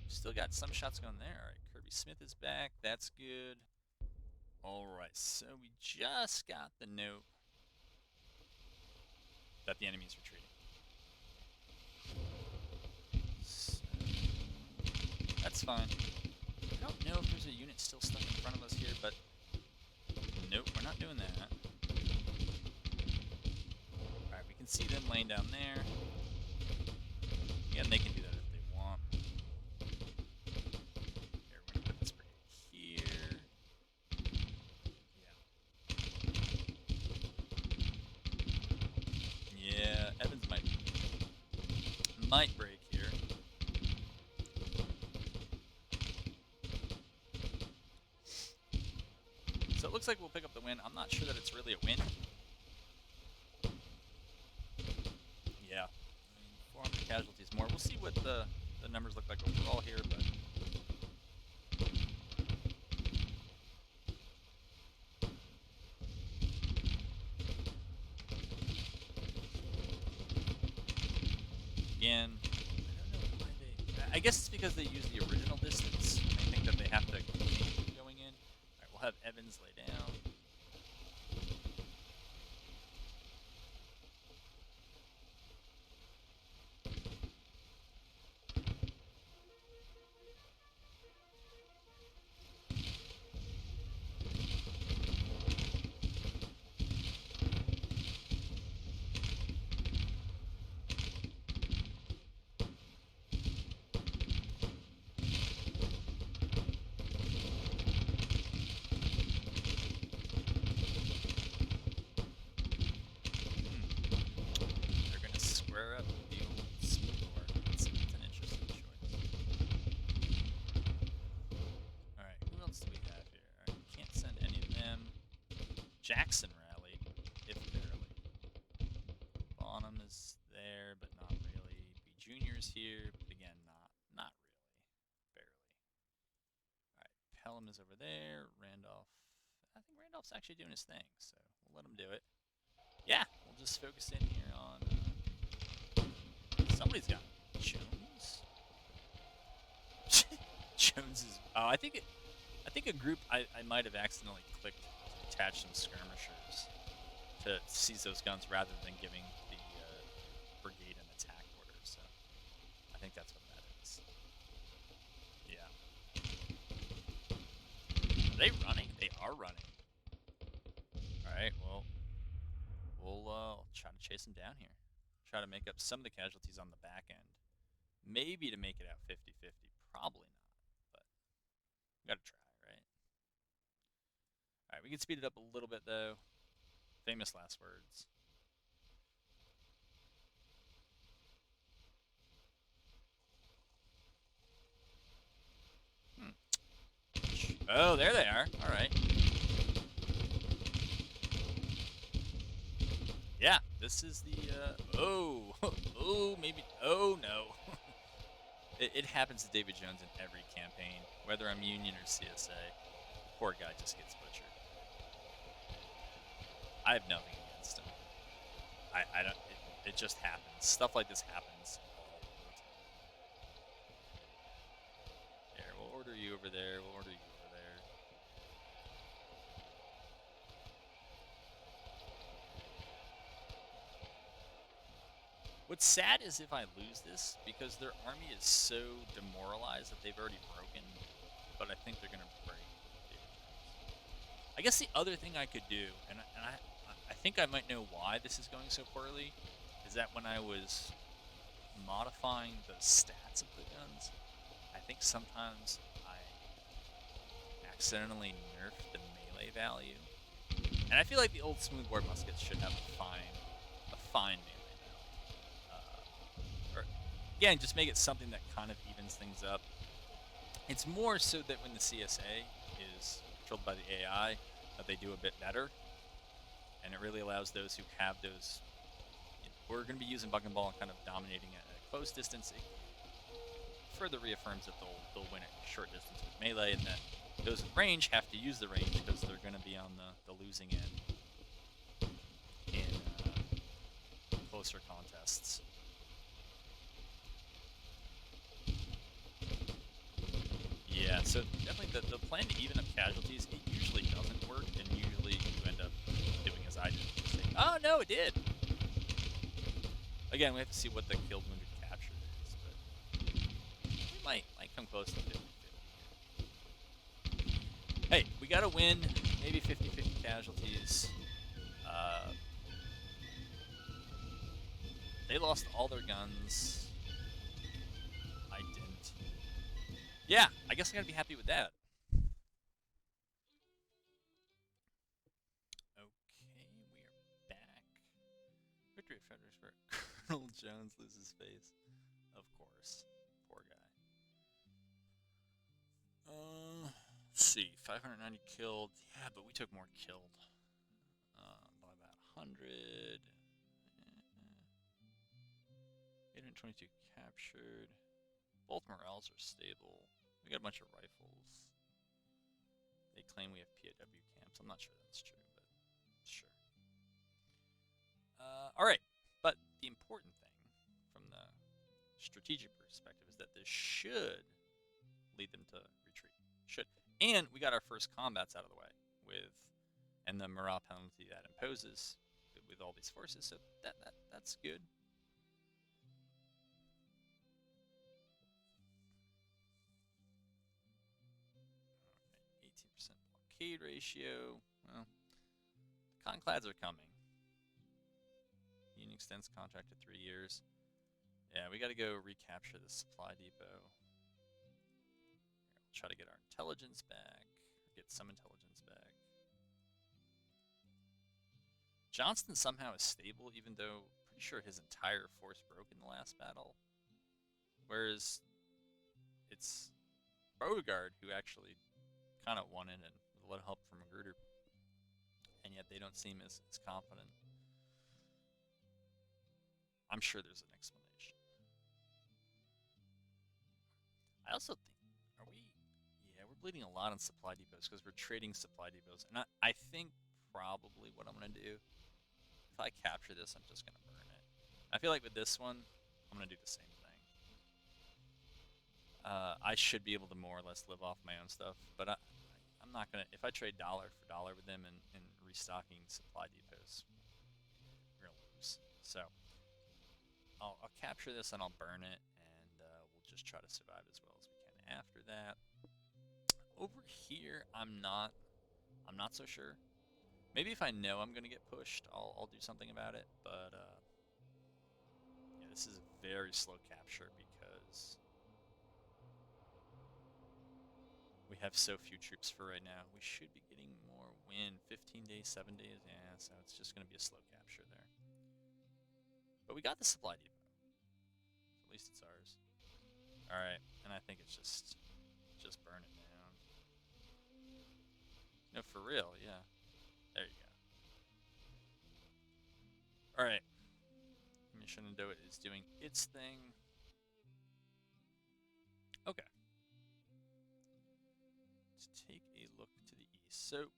Still got some shots going there. Alright, Kirby Smith is back. That's good. Alright, so we just got the note that the enemy's retreating. So, that's fine. I don't know if there's a unit still stuck in front of us here, but nope, we're not doing that. Alright, we can see them laying down there. Again, they can do that if they want. Here, we're going to put this brigade here. Yeah. Yeah, Evans might break here. So it looks like we'll pick up the win. I'm not sure that it's really a win. Yeah. I mean, 400 casualties more. We'll see what the numbers look like overall here, but... Again, I don't know why they... I guess it's because they use the original distance, and they think that they have to keep going in. Alright, we'll have Evans lay down. Jackson rallied, if barely. Bonham is there, but not really. B Junior's here, but again, not really, barely. All right, Pelham is over there. Randolph, I think Randolph's actually doing his thing, so we'll let him do it. Yeah, we'll just focus in here on. Somebody's got Jones. Jones is. Oh, I think a group I might have accidentally clicked to attach some skirmishers to seize those guns rather than giving the brigade an attack order. So I think that's what that is. Yeah. Are they running? They are running. All right. Well, we'll try to chase them down here. Try to make up some of the casualties on the back end. Maybe to make it out 50-50. Probably not, but we gotta try, right? All right, we can speed it up a little bit though. Famous last words. Oh, there they are. All right. Yeah, this is the. Oh, maybe. Oh no. It happens to David Jones in every campaign, whether I'm Union or CSA. Poor guy just gets butchered. I have nothing against him. I don't. It just happens. Stuff like this happens all the time. Here, we'll order you over there. We'll order you over there. What's sad is if I lose this, because their army is so demoralized that they've already broken, but I think they're going to break. I guess the other thing I could do, and I think I might know why this is going so poorly, is that when I was modifying the stats of the guns, I think sometimes I accidentally nerfed the melee value. And I feel like the old smoothbore muskets should have a fine melee value. Or again, just make it something that kind of evens things up. It's more so that when the CSA is controlled by the AI, that they do a bit better, and it really allows those who have those. We're going to be using buck and ball and kind of dominating at a close distance. It further reaffirms that they'll win at short distance with melee, and that those with range have to use the range because they're going to be on the losing end in closer contests. Yeah, so definitely the plan to even up casualties, it usually doesn't work, and usually you end up doing as I did. Saying, oh, no, it did! Again, we have to see what the killed, wounded, captured is, but we might come close to 50-50 here. Hey, we gotta win, maybe 50-50 casualties. They lost all their guns. I didn't. Yeah, I guess I gotta be happy with that. Okay, we are back. Victory at Fredericksburg. Colonel Jones loses face. Of course. Poor guy. Let's see. 590 killed. Yeah, but we took more killed. By about 100. 822 captured. Both morales are stable. We got a bunch of rifles. They claim we have POW camps. I'm not sure that's true, but sure. Alright, but the important thing from the strategic perspective is that this should lead them to retreat. Should. And we got our first combats out of the way and the morale penalty that imposes with all these forces, so that's good. 18% blockade ratio. Well, the conclads are coming. Union extends contract to 3 years. Yeah, we got to go recapture the supply depot. We'll try to get our intelligence back, or get some intelligence back. Johnston somehow is stable, even though I'm pretty sure his entire force broke in the last battle. Whereas it's Beauregard who actually kind of won it, and with a little help from Magruder, and yet they don't seem as confident. I'm sure there's an explanation. I also think, are we? Yeah, we're bleeding a lot on supply depots because we're trading supply depots, and I think probably what I'm gonna do, if I capture this, I'm just gonna burn it. I feel like with this one, I'm gonna do the same thing. I should be able to more or less live off my own stuff, but I'm not gonna. If I trade dollar for dollar with them and restocking supply depots, we're gonna lose. So I'll capture this and I'll burn it, and we'll just try to survive as well as we can after that. Over here, I'm not so sure. Maybe if I know I'm gonna get pushed, I'll do something about it. But yeah, this is a very slow capture because we have so few troops for right now. We should be getting more win. 15 days, 7 days, yeah. So it's just gonna be a slow capture there. But we got the supply depot. So at least it's ours. All right, and I think it's just burn it down. No, for real, yeah. There you go. All right. Shenandoah is doing its thing. Okay. Let's take a look to the east. So,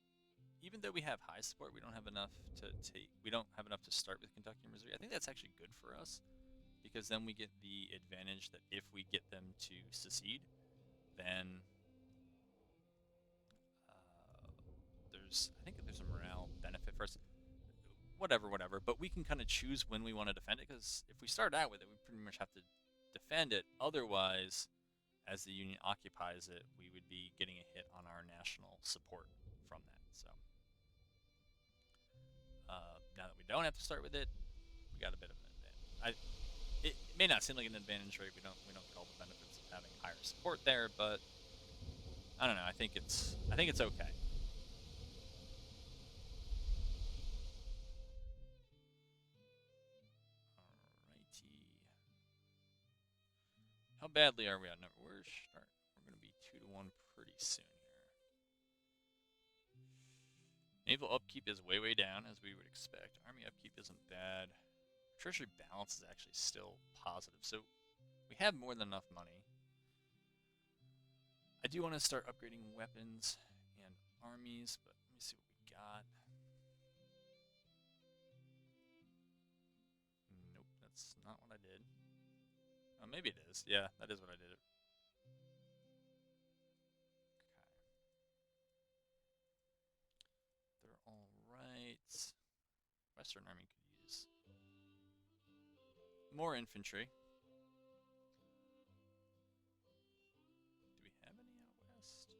even though we have high support, we don't have enough to take. We don't have enough to start with Kentucky and Missouri. I think that's actually good for us because then we get the advantage that if we get them to secede, then I think there's a morale benefit for us. Whatever. But we can kind of choose when we want to defend it because if we start out with it, we pretty much have to defend it. Otherwise, as the Union occupies it, we would be getting a hit on our national support from that. So now that we don't have to start with it, we got a bit of an advantage. It may not seem like an advantage, right? We don't get all the benefits of having higher support there, but I don't know. I think it's okay. Alrighty. How badly are we outnumbered? We're going to be 2-1 pretty soon here. Naval upkeep is way down, as we would expect. Army upkeep isn't bad. Treasury balance is actually still positive, so we have more than enough money. I do want to start upgrading weapons and armies, but let me see what we got. Nope, that's not what I did. Oh, maybe it is. Yeah, that is what I did. Okay. They're all right. Western Army could use more infantry. Do we have any out west?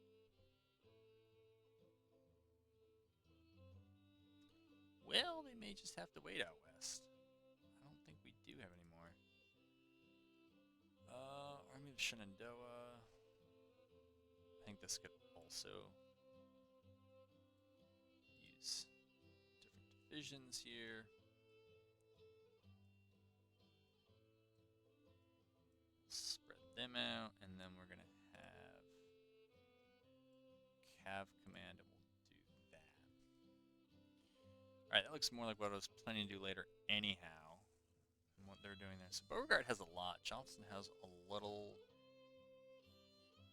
Well, they may just have to wait out west. I don't think we do have any more. Army of Shenandoah. I think this could also use different divisions here. Spread them out, and then we're gonna have Cav Command, and we'll do that. Alright, that looks more like what I was planning to do later anyhow, and what they're doing there. So Beauregard has a lot. Johnston has a little.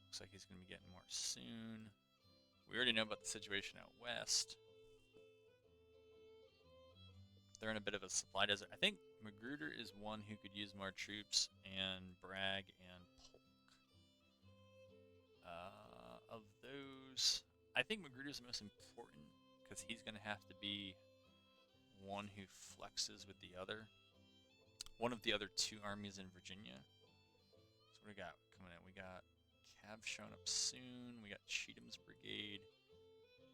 Looks like he's gonna be getting more soon. We already know about the situation out west. They're in a bit of a supply desert. I think Magruder is one who could use more troops, and Bragg and Polk. Of those, I think Magruder's the most important because he's going to have to be one who flexes with the other. One of the other two armies in Virginia. So what do we got coming in? We got Cav showing up soon. We got Cheatham's brigade.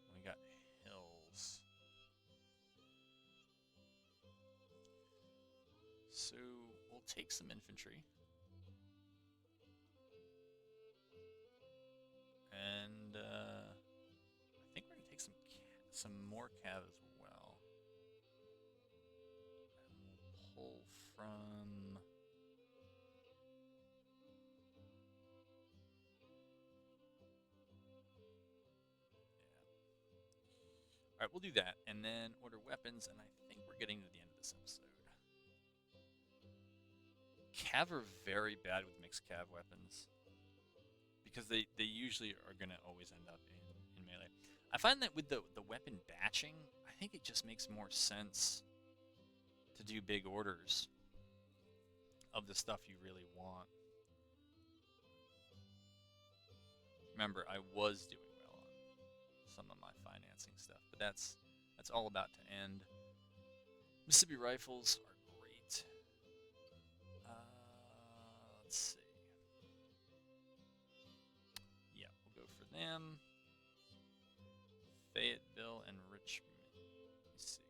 And we got Hills. So we'll take some infantry. And I think we're going to take some more cav as well. And we'll pull from... Yeah. right, we'll do that, and then order weapons, and I think we're getting to the end of this episode. Cav are very bad with mixed cav weapons because they usually are going to always end up in melee. I find that with the weapon batching, I think it just makes more sense to do big orders of the stuff you really want. Remember, I was doing well on some of my financing stuff, but that's all about to end. Mississippi rifles are great. Let's see. Yeah, we'll go for them. Fayetteville and Richmond. Let me see.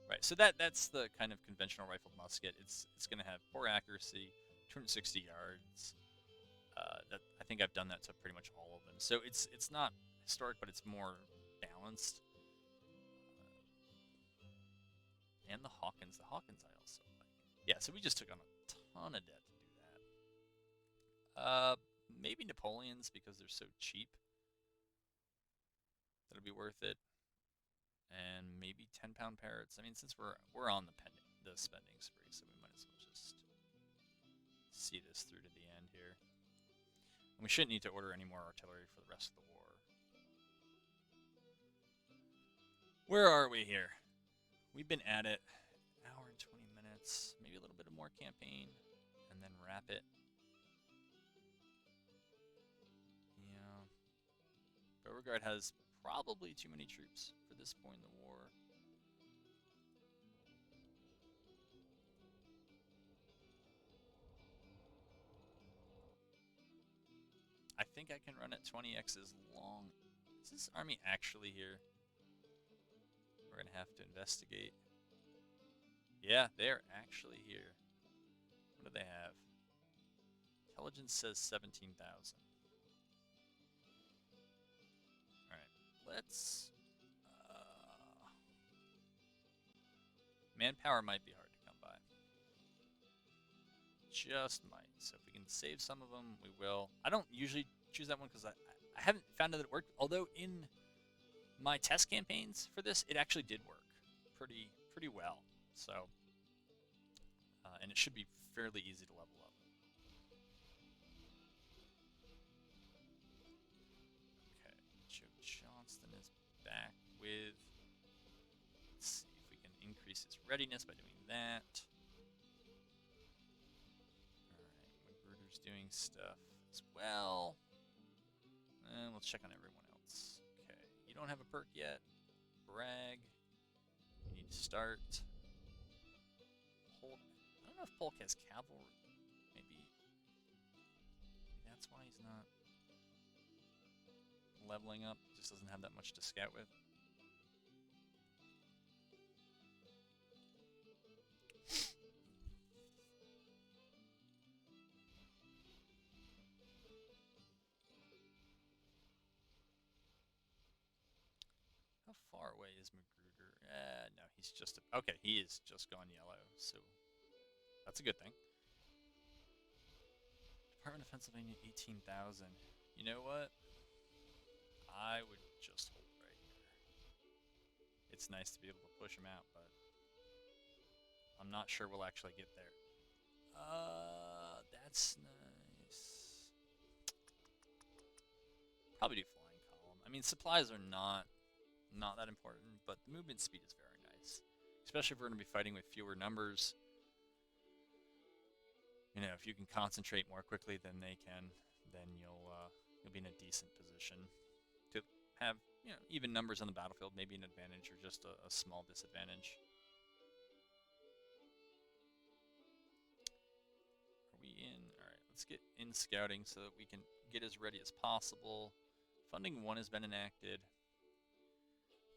Right, so that's the kind of conventional rifled musket. It's going to have poor accuracy, 260 yards. I think I've done that to pretty much all of them. So it's not historic, but it's more balanced. And the Hawkins I also like. Yeah, so we just took on a ton of debt to do that. Maybe Napoleons because they're so cheap. That'll be worth it. And maybe 10-pound parrots. I mean, since we're on the spending spree, so we might as well just see this through to the end here. And we shouldn't need to order any more artillery for the rest of the war. Where are we here? We've been at it an hour and 20 minutes, maybe a little bit of more campaign, and then wrap it. Yeah. Beauregard has probably too many troops for this point in the war. I think I can run it 20x as long. Is this army actually here? We're going to have to investigate. Yeah, they're actually here. What do they have? Intelligence says 17,000. Alright, let's... manpower might be hard to come by. Just might. So if we can save some of them, we will. I don't usually choose that one because I haven't found that it worked. Although in my test campaigns for this, it actually did work pretty well. So, and it should be fairly easy to level up. Okay, Joe Johnston is back with. Let's see if we can increase his readiness by doing that. Doing stuff as well. And let's check on everyone else. Okay, you don't have a perk yet. Bragg. You need to start. Polk. I don't know if Polk has cavalry. Maybe that's why he's not leveling up. He just doesn't have that much to scout with. How far away is Magruder? No, he's just... okay, he is just gone yellow, so that's a good thing. Department of Pennsylvania, 18,000. You know what? I would just hold right here. It's nice to be able to push him out, but I'm not sure we'll actually get there. That's nice. Probably do flying column. I mean, supplies are not that important, but the movement speed is very nice, especially if we're going to be fighting with fewer numbers. You know, if you can concentrate more quickly than they can, then you'll be in a decent position to have, you know, even numbers on the battlefield, maybe an advantage or just a small disadvantage. Are we in? All right, let's get in scouting so that we can get as ready as possible. Funding 1 has been enacted.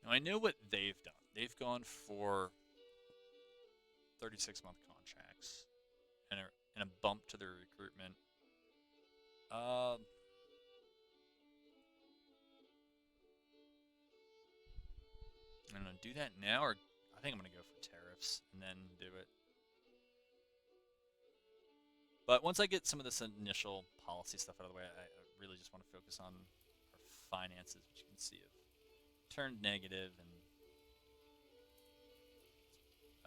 Now, I know what they've done. They've gone for 36-month contracts and a bump to their recruitment. I'm going to do that now, or I think I'm going to go for tariffs and then do it. But once I get some of this initial policy stuff out of the way, I really just want to focus on our finances, which you can see have turned negative. And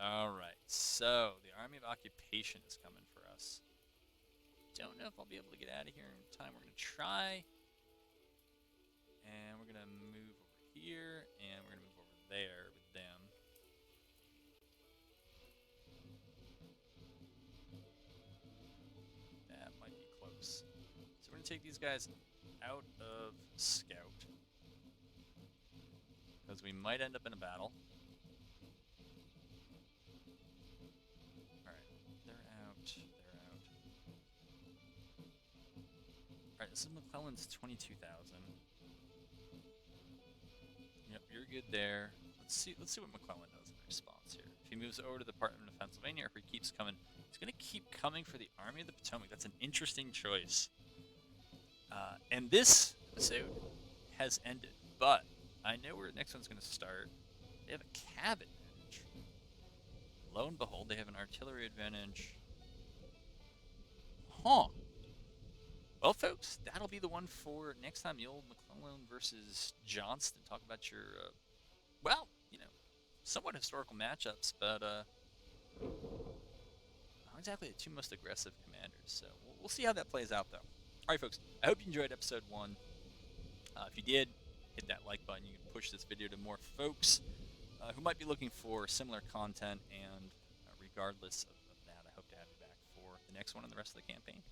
all right, so the Army of Occupation is coming for us. Don't know if I'll be able to get out of here in time. We're gonna try, and we're gonna move over here, and we're gonna move over there with them. That might be close. So we're gonna take these guys out of Scout, because we might end up in a battle. Alright, they're out, they're out. Alright, this is McClellan's 22,000. Yep, you're good there. Let's see what McClellan does in response here. If he moves over to the Department of Pennsylvania, or if he keeps coming, he's gonna keep coming for the Army of the Potomac. That's an interesting choice. And this episode has ended, but I know where the next one's going to start. They have a cav advantage. Lo and behold, they have an artillery advantage. Huh. Well, folks, that'll be the one for next time. The old McClellan versus Johnston. Talk about your, well, you know, somewhat historical matchups, but not exactly the two most aggressive commanders. So we'll see how that plays out, though. All right, folks, I hope you enjoyed episode 1. If you did, hit that like button. You can push this video to more folks who might be looking for similar content. And regardless of that, I hope to have you back for the next one and the rest of the campaign.